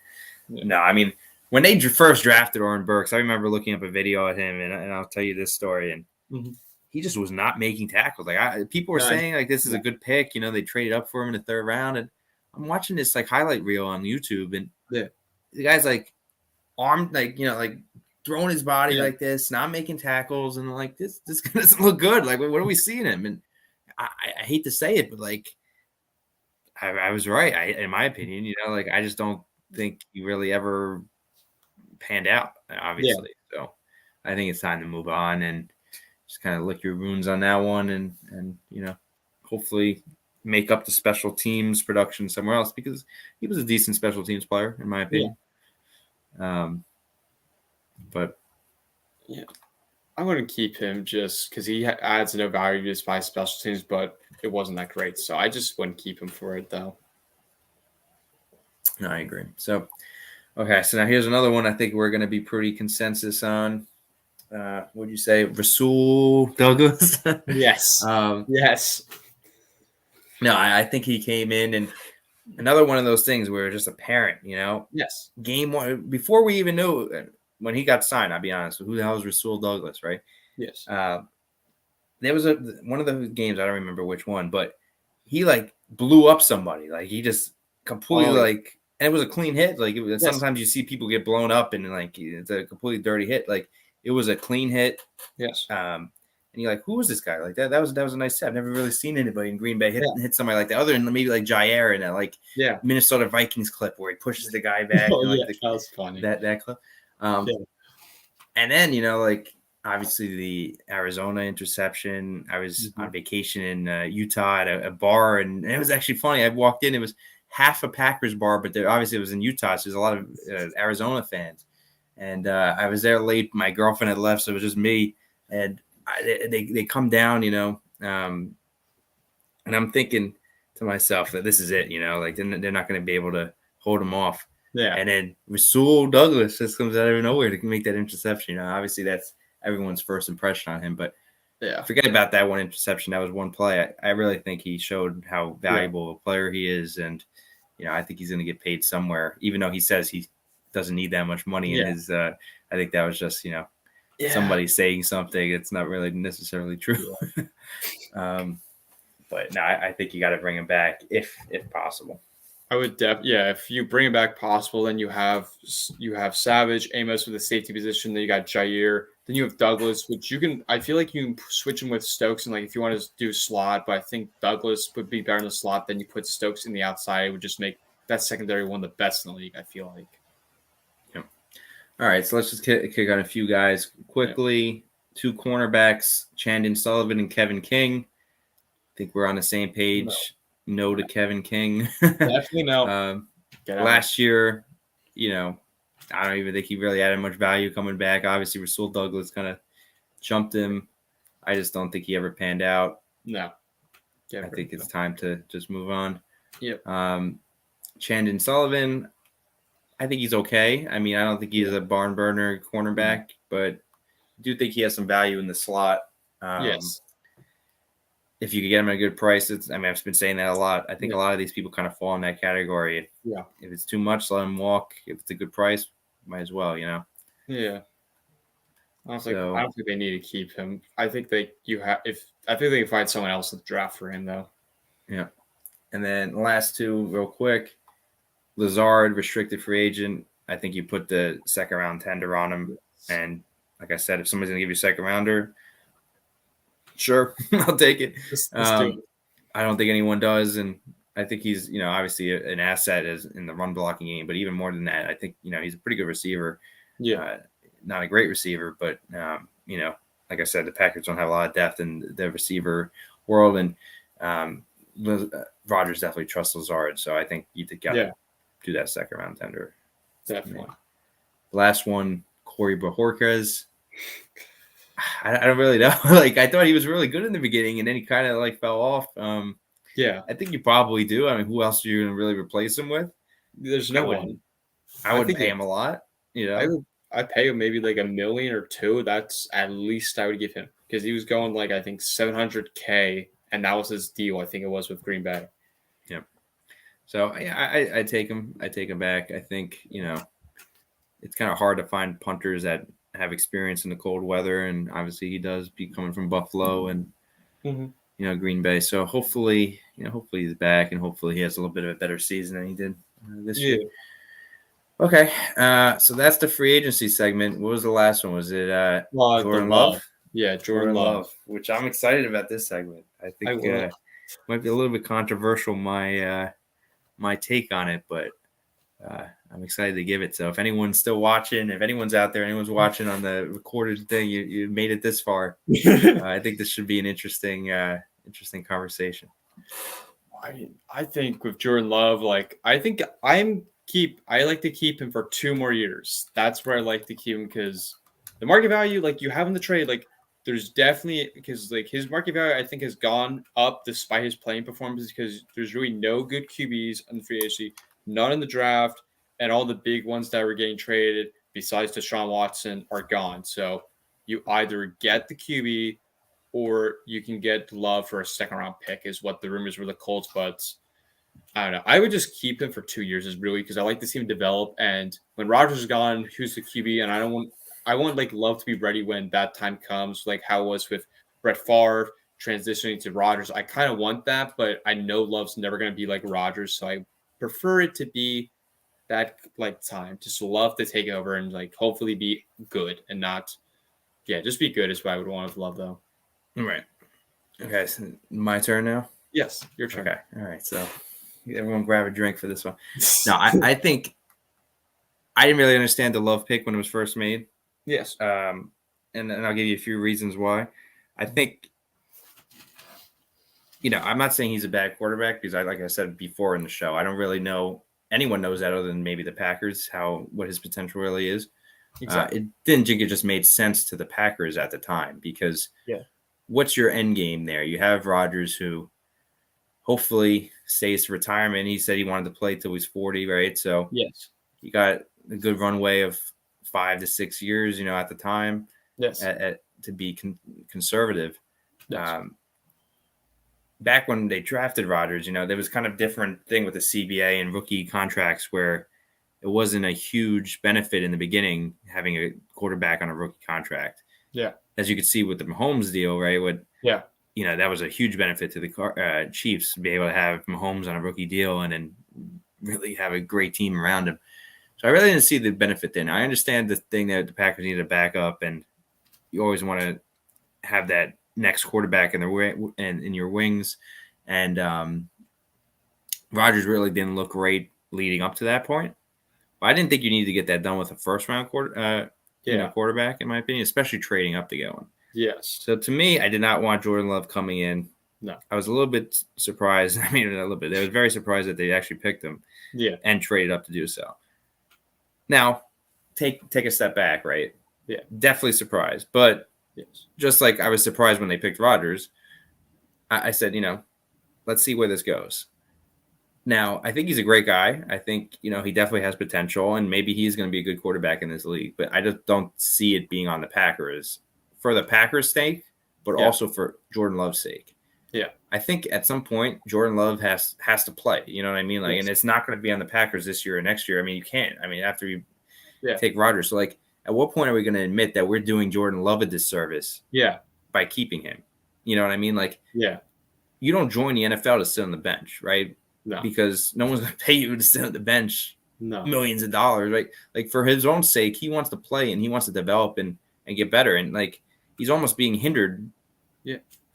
no, I mean, when they first drafted Oren Burks, I remember looking up a video of him, and I'll tell you this story. And he just was not making tackles. People were saying this is a good pick. They traded up for him in the third round, and I'm watching this highlight reel on YouTube, and the guy's armed, throwing his body like this, not making tackles, and this doesn't look good. What are we seeing him? And I hate to say it, but I was right. In my opinion, I just don't think he really ever panned out, obviously. So I think it's time to move on and just kind of lick your wounds on that one, and hopefully make up the special teams production somewhere else, because he was a decent special teams player, in my opinion. But I'm going to keep him just because he adds no value just by special teams, but it wasn't that great. So I just wouldn't keep him for it, though. No, I agree. So, okay. So now here's another one I think we're going to be pretty consensus on. What'd you say? Rasul Douglas? Yes. Yes. No, I think he came in, and another one of those things where it's just apparent, Yes. Game one, before we even knew when he got signed, I'll be honest, who the hell is Rasul Douglas, right? Yes. There was one of the games, I don't remember which one, but he blew up somebody. He just completely and it was a clean hit. Like Yes. sometimes you see people get blown up and like it's a completely dirty hit. Like it was a clean hit. Yes. And you're like, who was this guy? Like that was a nice set. I've never really seen anybody in Green Bay hit somebody like that, other than maybe like Jair in that like Minnesota Vikings clip where he pushes the guy back. Oh, like that was funny. That clip. And then like obviously the Arizona interception. I was on vacation in Utah at a bar, and it was actually funny. I walked in, it was half a Packers bar, but obviously it was in Utah, so there's a lot of Arizona fans. And I was there late. My girlfriend had left, so it was just me. And they come down, and I'm thinking to myself that this is it, like they're not going to be able to hold them off. Yeah. And then Rasul Douglas just comes out of nowhere to make that interception. Obviously that's everyone's first impression on him, but forget about that one interception. That was one play. I really think he showed how valuable a player he is, and I think he's going to get paid somewhere, even though he says he doesn't need that much money in his. I think that was just somebody saying something. It's not really necessarily true. But no, I think you got to bring him back if possible. I would if you bring him back possible, then you have Savage, Amos with the safety position, then you got Jair, then you have Douglas, which I feel like you can switch him with Stokes, and like if you want to do slot, but I think Douglas would be better in the slot. Then you put Stokes in the outside, it would just make that secondary one of the best in the league, I feel like. All right, so let's just kick on a few guys quickly. 2 cornerbacks, Chandon Sullivan and Kevin King. I think we're on the same page. No to Kevin King. Definitely no. Last year, I don't even think he really added much value coming back. Obviously, Rasul Douglas kind of jumped him. I just don't think he ever panned out. No. I think it's time to just move on. Yep. Chandon Sullivan, I think he's okay. I mean, I don't think he's a barn burner cornerback, but I do think he has some value in the slot. Yes. If you could get him at a good price, I've been saying that a lot. I think a lot of these people kind of fall in that category. If it's too much, let him walk. If it's a good price, might as well, Yeah. I don't think they need to keep him. I think they can find someone else in the draft for him though. Yeah. And then last 2 real quick. Lazard, restricted free agent. I think you put the second round tender on him. And like I said, if somebody's going to give you a second rounder, sure, I'll take it. I don't think anyone does. And I think he's, obviously an asset in the run blocking game. But even more than that, I think, he's a pretty good receiver. Yeah. Not a great receiver, but, like I said, the Packers don't have a lot of depth in the receiver world. And Rodgers definitely trusts Lazard. So I think you got to do that second round tender. Definitely. Last one, Corey Bojorquez. I don't really know. Like I thought he was really good in the beginning, and then he kind of like fell off. I think you probably do. I mean, who else are you going to really replace him with? There's no one. I would pay him a lot. I'd pay him maybe like $1 million or $2 million. That's at least I would give him because he was going like I think $700K, and that was his deal. I think it was with Green Bay. Yeah. So I take him. I take him back. I think it's kind of hard to find punters that have experience in the cold weather, and obviously he does, be coming from Buffalo and Green Bay. So hopefully he's back, and hopefully he has a little bit of a better season than he did this year. Okay, so that's the free agency segment. What was the last one? Was it Jordan Love? Yeah, Jordan Love, which I'm excited about this segment. I think might be a little bit controversial my take on it, but I'm excited to give it. So if anyone's still watching, if anyone's out there, anyone's watching on the recorded thing, you made it this far. I think this should be an interesting conversation. I think with Jordan Love, I like to keep him for 2 more years. That's where I like to keep him because the market value, you have in the trade, there's definitely because his market value I think has gone up despite his playing performances because there's really no good QBs in the free agency, none in the draft, and all the big ones that were getting traded besides Deshaun Watson are gone. So you either get the QB or you can get Love for a second round pick is what the rumors were the Colts, but I don't know. I would just keep him for 2 years is really because I like to see him develop. And when Rodgers is gone, who's the QB? And I want Love to be ready when that time comes, like how it was with Brett Favre transitioning to Rodgers. I kind of want that, but I know Love's never going to be like Rodgers, so I prefer it to be that like time. Just love to take over and like hopefully be good and not, just be good is what I would want with Love though. Right. Okay, so my turn now. Yes, your turn. Okay, all right. So everyone grab a drink for this one. No, I think I didn't really understand the Love pick when it was first made. Yes. And I'll give you a few reasons why. I think, I'm not saying he's a bad quarterback because like I said before in the show, I don't really know anyone knows that other than maybe the Packers, what his potential really is. Exactly. It didn't think it just made sense to the Packers at the time because what's your end game there? You have Rodgers who hopefully stays to retirement. He said he wanted to play till he's 40, right? So yes, you got a good runway of 5 to 6 years, at the time. Yes. To be conservative. Yes. Back when they drafted Rodgers, there was kind of different thing with the CBA and rookie contracts where it wasn't a huge benefit in the beginning having a quarterback on a rookie contract. Yeah. As you could see with the Mahomes deal, right? That was a huge benefit to the Chiefs to be able to have Mahomes on a rookie deal and then really have a great team around him. So I really didn't see the benefit then. I understand the thing that the Packers needed to back up, and you always want to have that next quarterback in your wings. And Rodgers really didn't look great leading up to that point. But I didn't think you needed to get that done with a first-round quarterback, in my opinion, especially trading up to get one. Yes. So to me, I did not want Jordan Love coming in. No. I was a little bit surprised. I mean, a little bit. I was very surprised that they actually picked him. Yeah. And traded up to do so. Now, take a step back, right? Yeah. Definitely surprised. But yes, just like I was surprised when they picked Rodgers, I said, let's see where this goes. Now, I think he's a great guy. I think, he definitely has potential, and maybe he's going to be a good quarterback in this league. But I just don't see it being on the Packers for the Packers' sake, but also for Jordan Love's sake. Yeah. I think at some point, Jordan Love has to play. You know what I mean? Like, and it's not going to be on the Packers this year or next year. I mean, you can't. I mean, after you take Rodgers. So, like, at what point are we going to admit that we're doing Jordan Love a disservice? Yeah. By keeping him. You know what I mean? Like, you don't join the NFL to sit on the bench, right? No. Because no one's going to pay you to sit on the bench millions of dollars, right? Like, for his own sake, he wants to play and he wants to develop and get better. And, like, he's almost being hindered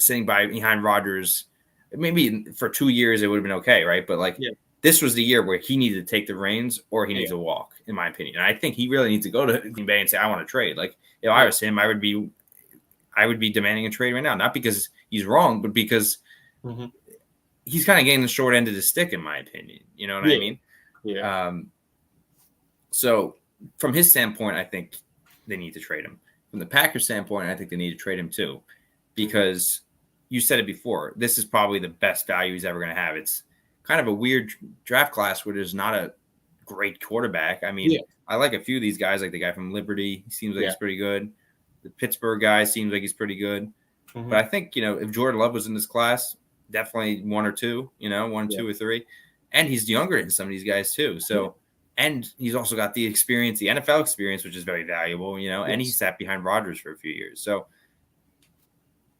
sitting behind Rodgers. Maybe for 2 years it would have been okay, right? But, like, this was the year where he needed to take the reins or he needs to walk, in my opinion. And I think he really needs to go to Green Bay and say, I want to trade. Like, if I was him, I would be demanding a trade right now. Not because he's wrong, but because he's kind of getting the short end of the stick, in my opinion. You know what I mean? Yeah. So from his standpoint, I think they need to trade him. From the Packers standpoint, I think they need to trade him too. Because you said it before, this is probably the best value he's ever going to have. It's kind of a weird draft class where there's not a great quarterback. I mean, I like a few of these guys, like the guy from Liberty. He seems like he's pretty good. The Pittsburgh guy seems like he's pretty good. But I think, if Jordan Love was in this class, definitely one or two, 1, 2, or 3. And he's younger than some of these guys too. So, and he's also got the experience, the NFL experience, which is very valuable, and he sat behind Rodgers for a few years. So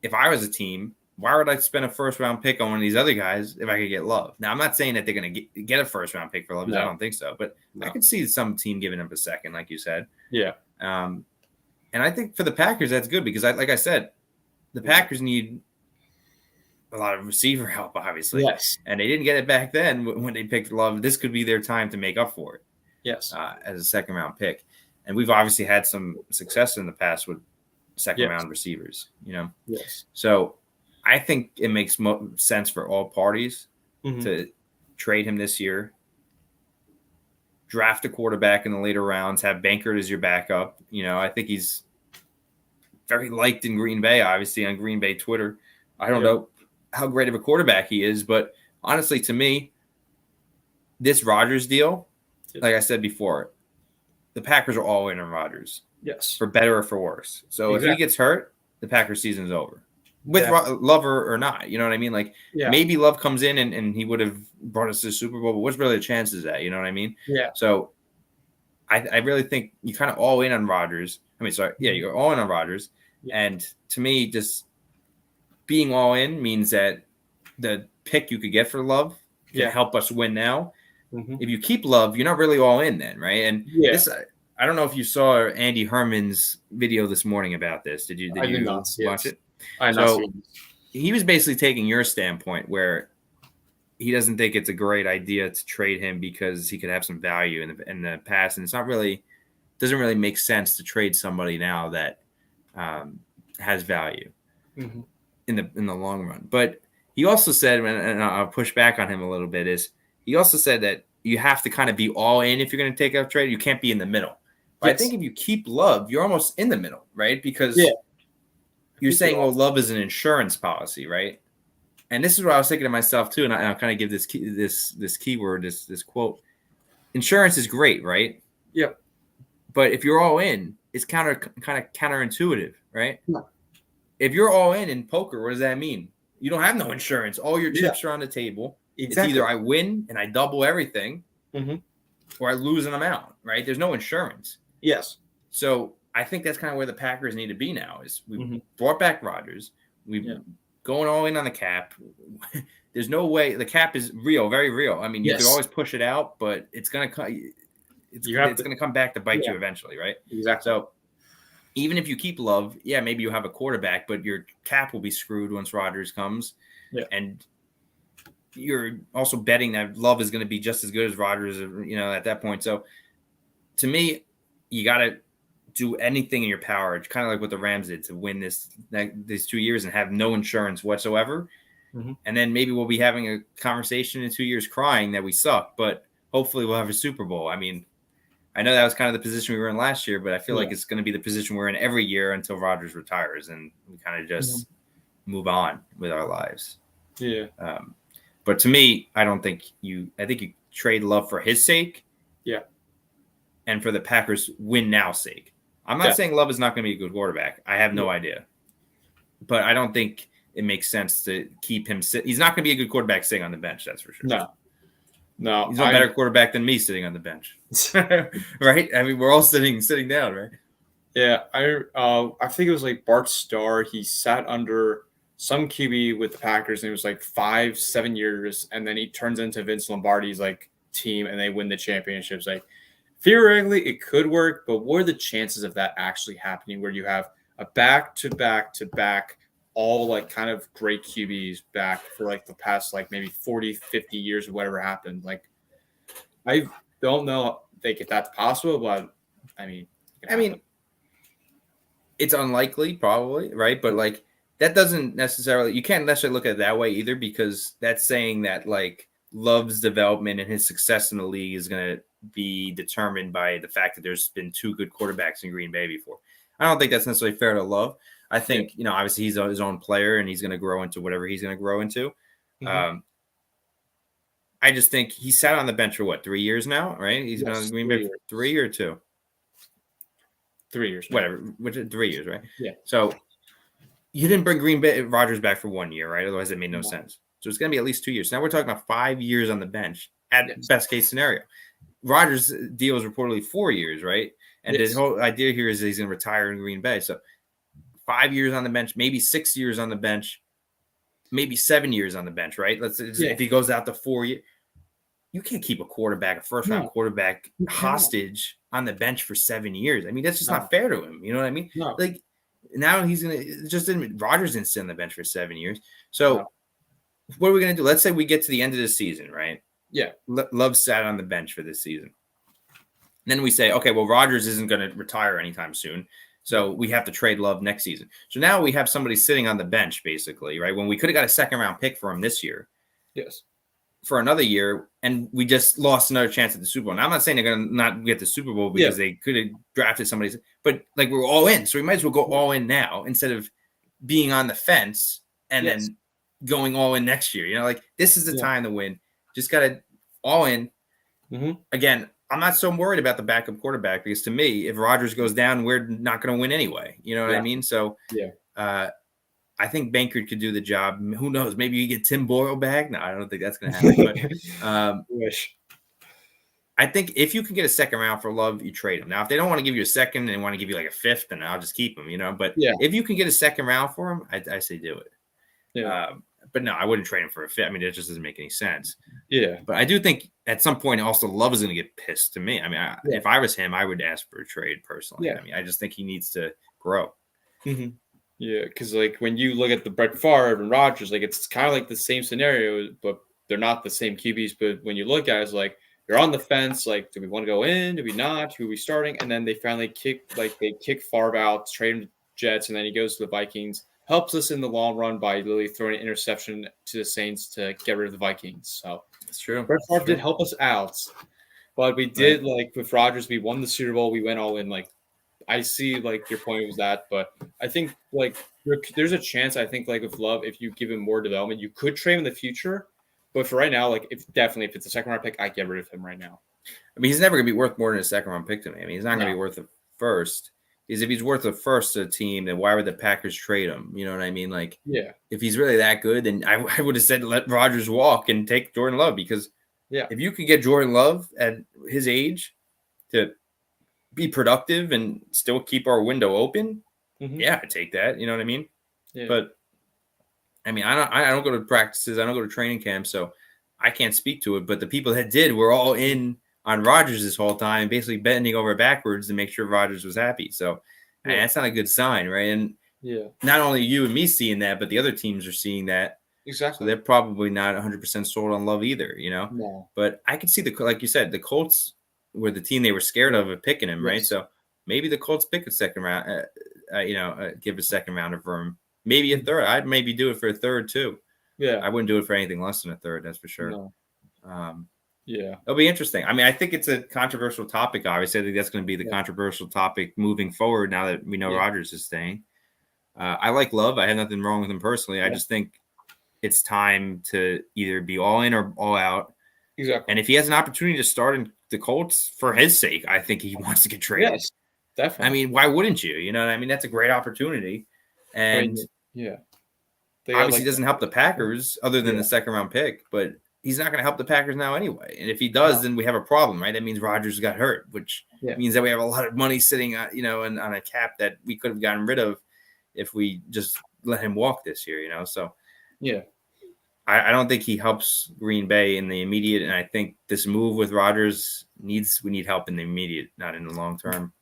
if I was a team, why would I spend a first-round pick on one of these other guys if I could get Love? Now, I'm not saying that they're going to get a first-round pick for Love. I don't think so. But I could see some team giving him a second, like you said. Yeah. And I think for the Packers, that's good because, like I said, the Packers need a lot of receiver help, obviously. Yes. And they didn't get it back then when they picked Love. This could be their time to make up for it. Yes. As a second-round pick. And we've obviously had some success in the past with second-round receivers, Yes. So I think it makes sense for all parties to trade him this year, draft a quarterback in the later rounds, have Bankert as your backup. I think he's very liked in Green Bay, obviously, on Green Bay Twitter. I don't know how great of a quarterback he is, but honestly, to me, this Rodgers deal, like I said before, the Packers are all in on Rodgers. Yes. For better or for worse. So if he gets hurt, the Packers season's over. With Love or not, you know what I mean? Like, maybe Love comes in and he would have brought us to the Super Bowl, but what's really the chances of that? You know what I mean? Yeah. So I really think you kind of all in on Rodgers. You're all in on Rodgers. Yeah. And to me, just being all in means that the pick you could get for Love can help us win now. If you keep Love, you're not really all in then, right? And this, I don't know if you saw Andy Herman's video this morning about this. Did you watch it? I know. So he was basically taking your standpoint where he doesn't think it's a great idea to trade him because he could have some value in the past, and it's not really doesn't really make sense to trade somebody now that has value in the long run. But he also said, and I'll push back on him a little bit, is he also said that you have to kind of be all in if you're going to take a trade. You can't be in the middle. But I think if you keep Love, you're almost in the middle, right? Because you're saying, well, Love is an insurance policy, right? And this is what I was thinking to myself too, and I'll kind of give this keyword, this quote. Insurance is great, right? Yep. But if you're all in, it's kind of counterintuitive, right? Yeah. If you're all in poker, what does that mean? You don't have no insurance. All your chips are on the table. Exactly. It's either I win and I double everything, or I lose an amount, right? There's no insurance. Yes. So I think that's kind of where the Packers need to be now. Is we brought back Rodgers. We've going all in on the cap. There's no way the cap is real, very real. I mean, you could always push it out, but it's gonna come. It's going to come back to bite you eventually, right? Exactly. So even if you keep Love, maybe you have a quarterback, but your cap will be screwed once Rodgers comes. Yeah. And you're also betting that Love is going to be just as good as Rodgers, at that point. So to me, you got to do anything in your power. It's kind of like what the Rams did to win these 2 years and have no insurance whatsoever. And then maybe we'll be having a conversation in 2 years crying that we suck, but hopefully we'll have a Super Bowl. I mean, I know that was kind of the position we were in last year, but I feel like it's going to be the position we're in every year until Rodgers retires and we kind of just move on with our lives. Yeah. But to me, I think you trade Love for his sake. Yeah. And for the Packers win now sake. I'm not saying Love is not going to be a good quarterback. I have no idea. But I don't think it makes sense to keep him he's not going to be a good quarterback sitting on the bench, that's for sure. No, he's a better quarterback than me sitting on the bench, right? I mean, we're all sitting down, right? Yeah, I think it was like Bart Starr. He sat under some QB with the Packers, and it was like 5-7 years, and then he turns into Vince Lombardi's like team, and they win the championships. Like theoretically, it could work, but what are the chances of that actually happening? Where you have a back-to-back all like kind of great QBs back for like the past like maybe 40, 50 years or whatever happened. Like I don't know if that's possible, but I mean, it's unlikely probably, right? But like that doesn't necessarily, you can't necessarily look at it that way either, because that's saying that like Love's development and his success in the league is going to be determined by the fact that there's been two good quarterbacks in Green Bay before. I don't think that's necessarily fair to Love. I think, obviously he's his own player and he's going to grow into whatever he's going to grow into. I just think he sat on the bench for what, 3 years now, right? He's been on Green Bay for 3 or 2? 3 years. Whatever. 3 years, right? Yeah. So you didn't bring Green Bay Rodgers back for 1 year, right? Otherwise it made no sense. So it's going to be at least 2 years. Now we're talking about 5 years on the bench at best case scenario. Rodgers' deal is reportedly 4 years, right? And the whole idea here is that he's going to retire in Green Bay. So 5 years on the bench, maybe 6 years on the bench, maybe 7 years on the bench, right? If he goes out to 4 years, you can't keep a first-round quarterback hostage on the bench for 7 years. I mean, that's just not fair to him. You know what I mean? No. Like now he's going to Rodgers didn't sit on the bench for 7 years. So what are we going to do? Let's say we get to the end of the season, right? Yeah. Love sat on the bench for this season. And then we say, okay, well, Rodgers isn't going to retire anytime soon. So we have to trade Love next season. So now we have somebody sitting on the bench, basically, right? When we could have got a second-round pick for him this year. Yes. For another year, and we just lost another chance at the Super Bowl. Now, I'm not saying they're going to not get the Super Bowl because they could have drafted somebody, but like we're all in. So we might as well go all in now instead of being on the fence and then going all in next year. Like this is the time to win. Just got to all in. Again, I'm not so worried about the backup quarterback because to me, if Rodgers goes down, we're not going to win anyway. You know what I mean? So I think Bankert could do the job. Who knows? Maybe you get Tim Boyle back. No, I don't think that's going to happen. But wish. I think if you can get a second round for Love, you trade him. Now, if they don't want to give you a second and want to give you like a fifth, then I'll just keep him. But if you can get a second round for him, I say do it. but no, I wouldn't trade him for a fit. I mean, it just doesn't make any sense. Yeah. But I do think at some point also Love is going to get pissed to me. I mean, if I was him, I would ask for a trade personally. Yeah. I mean, I just think he needs to grow. Mm-hmm. Yeah, because like when you look at the Brett Favre and Rodgers, like it's kind of like the same scenario, but they're not the same QBs. But when you look at it, it's like you're on the fence. Like, do we want to go in? Do we not? Who are we starting? And then they finally kick Favre out, trade him to Jets, and then he goes to the Vikings. Helps us in the long run by literally throwing an interception to the Saints to get rid of the Vikings. So that's true. Brett Favre did help us out, but we did like with Rodgers. We won the Super Bowl. We went all in. Like I see, like your point was that, but I think like there's a chance. I think like with Love, if you give him more development, you could trade him in the future. But for right now, like if it's a second round pick, I get rid of him right now. I mean, he's never gonna be worth more than a second round pick to me. I mean, he's not gonna be worth a first. Because if he's worth a first to a team, then why would the Packers trade him? You know what I mean? Like, if he's really that good, then I would have said let Rodgers walk and take Jordan Love. Because if you could get Jordan Love at his age to be productive and still keep our window open, I'd take that. You know what I mean? Yeah. But I mean, I don't go to practices, I don't go to training camps, so I can't speak to it. But the people that did were all in on Rodgers this whole time, basically bending over backwards to make sure Rodgers was happy. So that's not a good sign, right? And not only you and me seeing that, but the other teams are seeing that. Exactly. So they're probably not 100% sold on Love either, you know? No. But I could see like you said, the Colts were the team they were scared of picking him, right? So maybe the Colts pick a second round, give a second rounder for him. Maybe a third. I'd maybe do it for a third too. Yeah. I wouldn't do it for anything less than a third, that's for sure. No. It'll be interesting. I mean, I think it's a controversial topic. Obviously, I think that's going to be the controversial topic moving forward now that we know Rodgers is staying. I like Love. I have nothing wrong with him personally. I just think it's time to either be all in or all out. Exactly. And if he has an opportunity to start in the Colts for his sake, I think he wants to get traded. Yes, definitely. I mean, why wouldn't you? You know what I mean? That's a great opportunity. And obviously doesn't help the Packers other than the second round pick, but he's not going to help the Packers now anyway. And if he does, then we have a problem, right? That means Rodgers got hurt, which means that we have a lot of money sitting on, on a cap that we could have gotten rid of if we just let him walk this year, So I don't think he helps Green Bay in the immediate. And I think this move with Rodgers we need help in the immediate, not in the long term.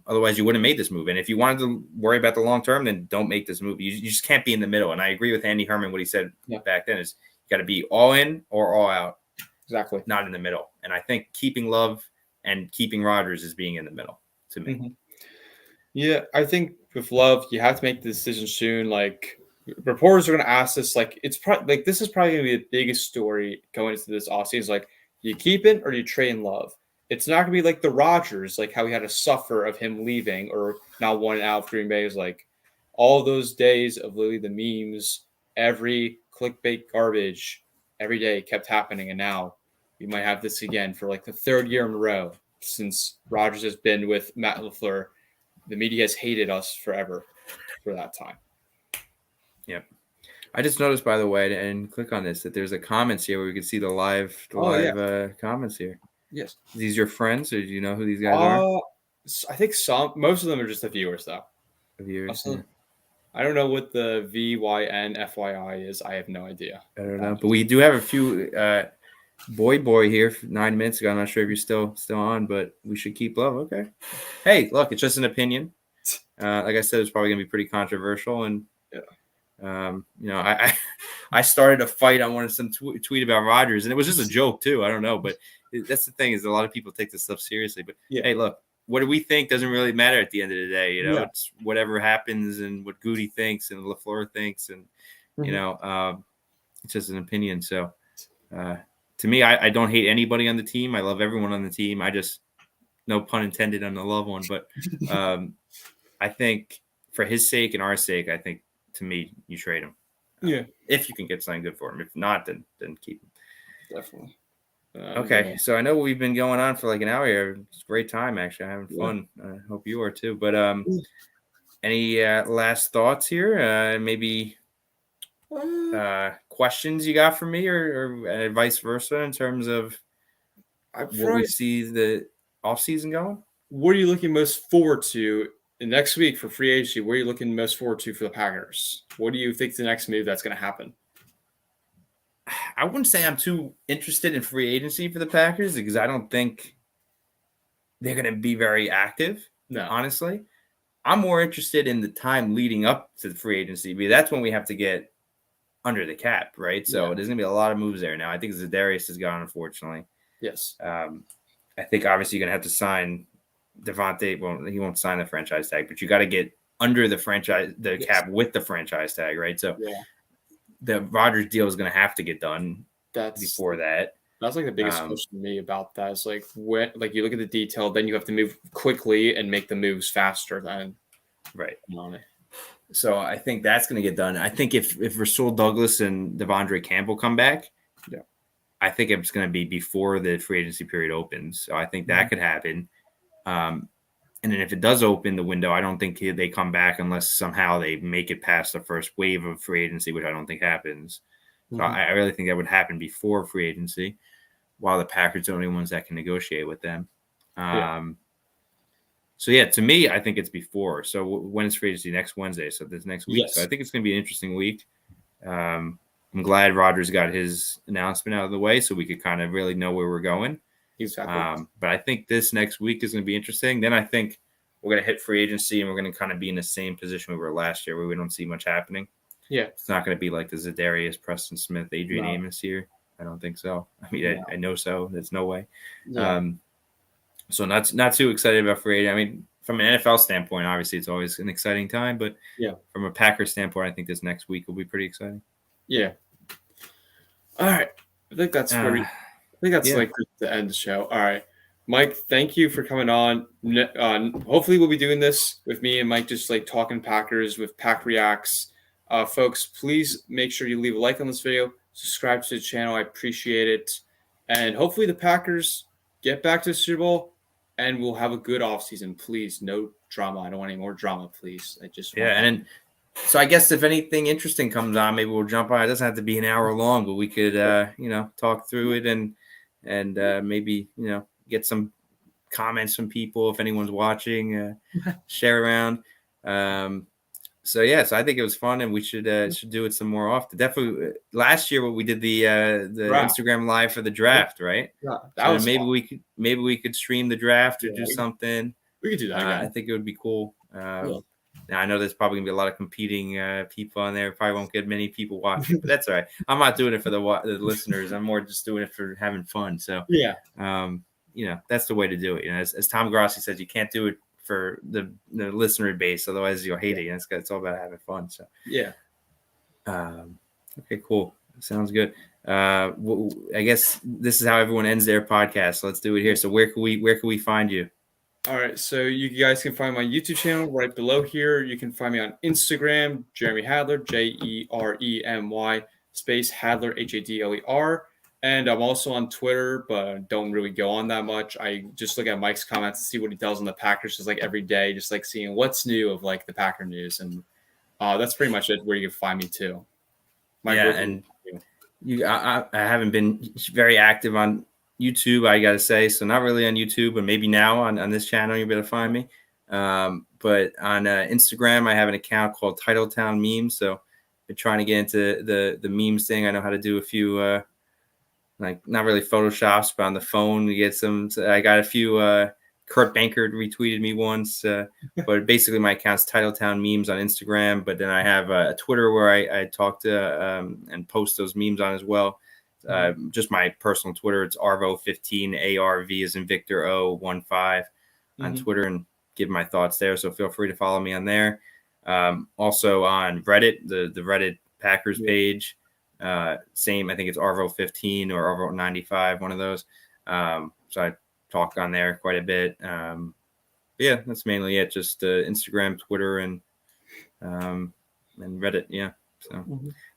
Otherwise you wouldn't have made this move. And if you wanted to worry about the long term, then don't make this move. You just can't be in the middle. And I agree with Andy Herman. What he said back then is you got to be all in or all out. Exactly. Not in the middle. And I think keeping Love and keeping Rodgers is being in the middle to me. Yeah, I think with Love, you have to make the decision soon. Like reporters are going to ask this. Like it's probably like this is probably going to be the biggest story going into this offseason. Is like you keep it or you trade Love. It's not going to be like the Rodgers, like how he had to suffer of him leaving or not wanting out of Green Bay. Is like all those days of literally the memes, every clickbait garbage every day kept happening. And now we might have this again for like the third year in a row since Rodgers has been with Matt LaFleur. The media has hated us forever for that time. Yep. I just noticed, by the way, and click on this, that there's a comments here where we can see the live comments here. Yes. Are these your friends, or do you know who these guys are? I think most of them are just the viewers, though. The viewers. I don't know what the VYNFYI is. I have no idea. I don't know, but we do have a few. Boy here 9 minutes ago. I'm not sure if you're still on, but we should keep Love. Okay. Hey, look, it's just an opinion. Like I said, it's probably gonna be pretty controversial, and I started a fight on some tweet about Rodgers, and it was just a joke too. I don't know, but that's the thing is a lot of people take this stuff seriously. But hey, look, what do we think doesn't really matter at the end of the day. It's whatever happens and what Goody thinks and LaFleur thinks, and it's just an opinion. So. To me, I don't hate anybody on the team. I love everyone on the team. I just, no pun intended on the love one, but I think for his sake and our sake, I think to me, you trade him. If you can get something good for him. If not, then keep him. Definitely. Okay, so I know we've been going on for like an hour here. It's a great time, actually. I'm having fun. I hope you are too. But any last thoughts here? Maybe questions you got for me or vice versa in terms of what we see the off season going? What are you looking most forward to next week for free agency, what are you looking most forward to for the Packers? What do you think the next move that's going to happen? I wouldn't say I'm too interested in free agency for the Packers because I don't think they're going to be very active. No. Honestly, I'm more interested in the time leading up to the free agency because that's when we have to get under the cap, right? So there's going to be a lot of moves there now. I think Za'Darius is gone, unfortunately. Yes. I think obviously you're going to have to sign Devontae. Well, he won't sign the franchise tag, but you got to get under the cap with the franchise tag, right? So the Rodgers deal is going to have to get done before that. That's like the biggest question to me about that is like when you look at the detail, then you have to move quickly and make the moves faster than right on it. So I think that's going to get done. I think if Rasul Douglas and Devondre Campbell come back, I think it's going to be before the free agency period opens. So I think that could happen. And then if it does open the window, I don't think they come back unless somehow they make it past the first wave of free agency, which I don't think happens. So I really think that would happen before free agency, while the Packers are the only ones that can negotiate with them. So, to me, I think it's before. So when is free agency? Next Wednesday. So this next week. Yes. So I think it's going to be an interesting week. I'm glad Rodgers got his announcement out of the way so we could kind of really know where we're going. Exactly. But I think this next week is going to be interesting. Then I think we're going to hit free agency and we're going to kind of be in the same position we were last year where we don't see much happening. Yeah. It's not going to be like the Za'Darius, Preston Smith, Adrian Amos here. I don't think so. I mean, I know so. There's no way. Yeah. So not too excited about free agency. I mean, from an NFL standpoint, obviously it's always an exciting time, but from a Packers standpoint, I think this next week will be pretty exciting. Yeah. All right. I think that's like the end of the show. All right. Mike, thank you for coming on. Hopefully we'll be doing this with me and Mike, just like talking Packers with Pack Reacts. Folks, please make sure you leave a like on this video, subscribe to the channel. I appreciate it. And hopefully the Packers get back to the Super Bowl and we'll have a good offseason. Please, no drama. I don't want any more drama, please. I just want so I guess if anything interesting comes on, maybe we'll jump on. It doesn't have to be an hour long, but we could talk through it and maybe get some comments from people if anyone's watching, share around. So I think it was fun, and we should do it some more often. Definitely, last year we did the Instagram live for the draft, right? Yeah, that was maybe fun. we could stream the draft or do something. We could do that again. I think it would be cool. Now I know there's probably gonna be a lot of competing people on there. Probably won't get many people watching, but that's all right. I'm not doing it for the listeners. I'm more just doing it for having fun. So that's the way to do it. As Tom Grossi says, you can't do it for the listener base, otherwise you'll hate it. It's all about having fun. So okay, cool. Sounds good. I guess this is how everyone ends their podcast. So let's do it here. So where can we find you? All right, so you guys can find my YouTube channel right below here. You can find me on Instagram, Jeremy Hadler, JEREMY space Hadler, HADLER. And I'm also on Twitter, but don't really go on that much. I just look at Mike's comments and see what he does on the Packers just like every day, just like seeing what's new of like the Packer news. And that's pretty much it where you can find me too. I haven't been very active on YouTube, I gotta say, so not really on YouTube, but maybe now on this channel you'll be able to find me. But on Instagram, I have an account called Titletown Memes. So I've been trying to get into the memes thing. I know how to do a few, like not really Photoshops, but on the phone you get some. I got a few. Kurt Bankert retweeted me once, but basically my account's Titletown Memes on Instagram. But then I have a Twitter where I talk to and post those memes on as well. Just my personal Twitter. It's Arvo15, ARV as in Victor O15 on Twitter, and give my thoughts there. So feel free to follow me on there. Also on Reddit, the Reddit Packers page. Same, I think it's Arvo15 or Arvo95, one of those. So I talk on there quite a bit. That's mainly it. Just Instagram, Twitter, and Reddit. Yeah. So,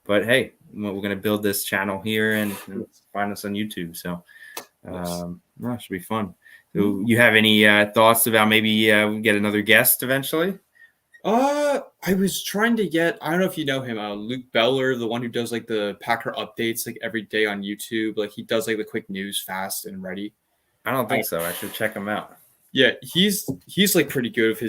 but hey, we're going to build this channel here and find us on YouTube. So, it should be fun. So you have any thoughts about maybe we get another guest eventually? I was trying to get, I don't know if you know him, Luke Beller, the one who does like the Packer updates like every day on YouTube. Like he does like the quick news fast and ready. I don't think so. I should check him out. Yeah, he's like pretty good with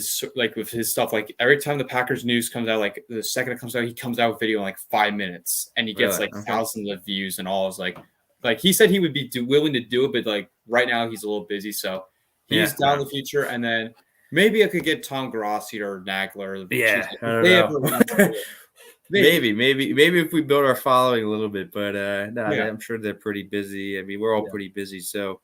his stuff. Like every time the Packers news comes out, like the second it comes out, he comes out with video in like 5 minutes, and he gets Really? like Okay. thousands of views and all. Is like he said he would be willing to do it, but like right now he's a little busy, so he's down the future. And then maybe I could get Tom Grossi or Nagler. Yeah, I don't they know. ever Maybe if we build our following a little bit, but no, Yeah. I'm sure they're pretty busy. I mean, we're all pretty busy, so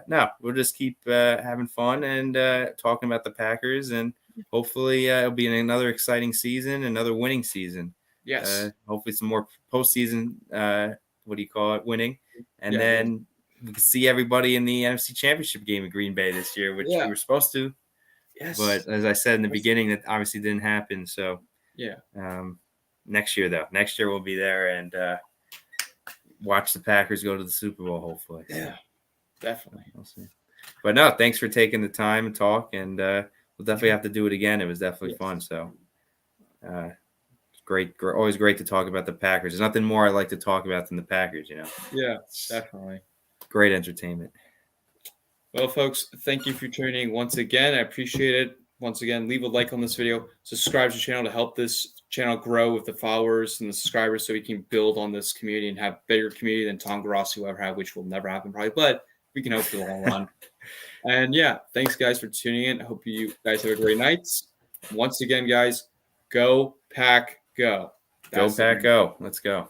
no, we'll just keep having fun and talking about the Packers, and hopefully it'll be another exciting season, another winning season. Yes. Hopefully some more postseason. What do you call it? Winning, and Yeah. then we can see everybody in the NFC Championship game in Green Bay this year, which we were supposed to. Yes. But as I said in the beginning, that obviously didn't happen. So yeah. Next year, though, next year we'll be there and watch the Packers go to the Super Bowl, hopefully. Yeah, definitely. We'll see. But no, thanks for taking the time and talk, and we'll definitely have to do it again. It was definitely fun. So it's great, always great to talk about the Packers. There's nothing more I like to talk about than the Packers, you know. Yeah, definitely. Great entertainment. Well, folks, thank you for tuning in once again. I appreciate it. Once again, leave a like on this video, subscribe to the channel to help this channel grow with the followers and the subscribers so we can build on this community and have bigger community than Tom Grossi will ever have, which will never happen probably, but we can hope for the long run. And yeah, thanks guys for tuning in. I hope you guys have a great night. Once again, guys, go Pack, go. Go Pack, go. Let's go.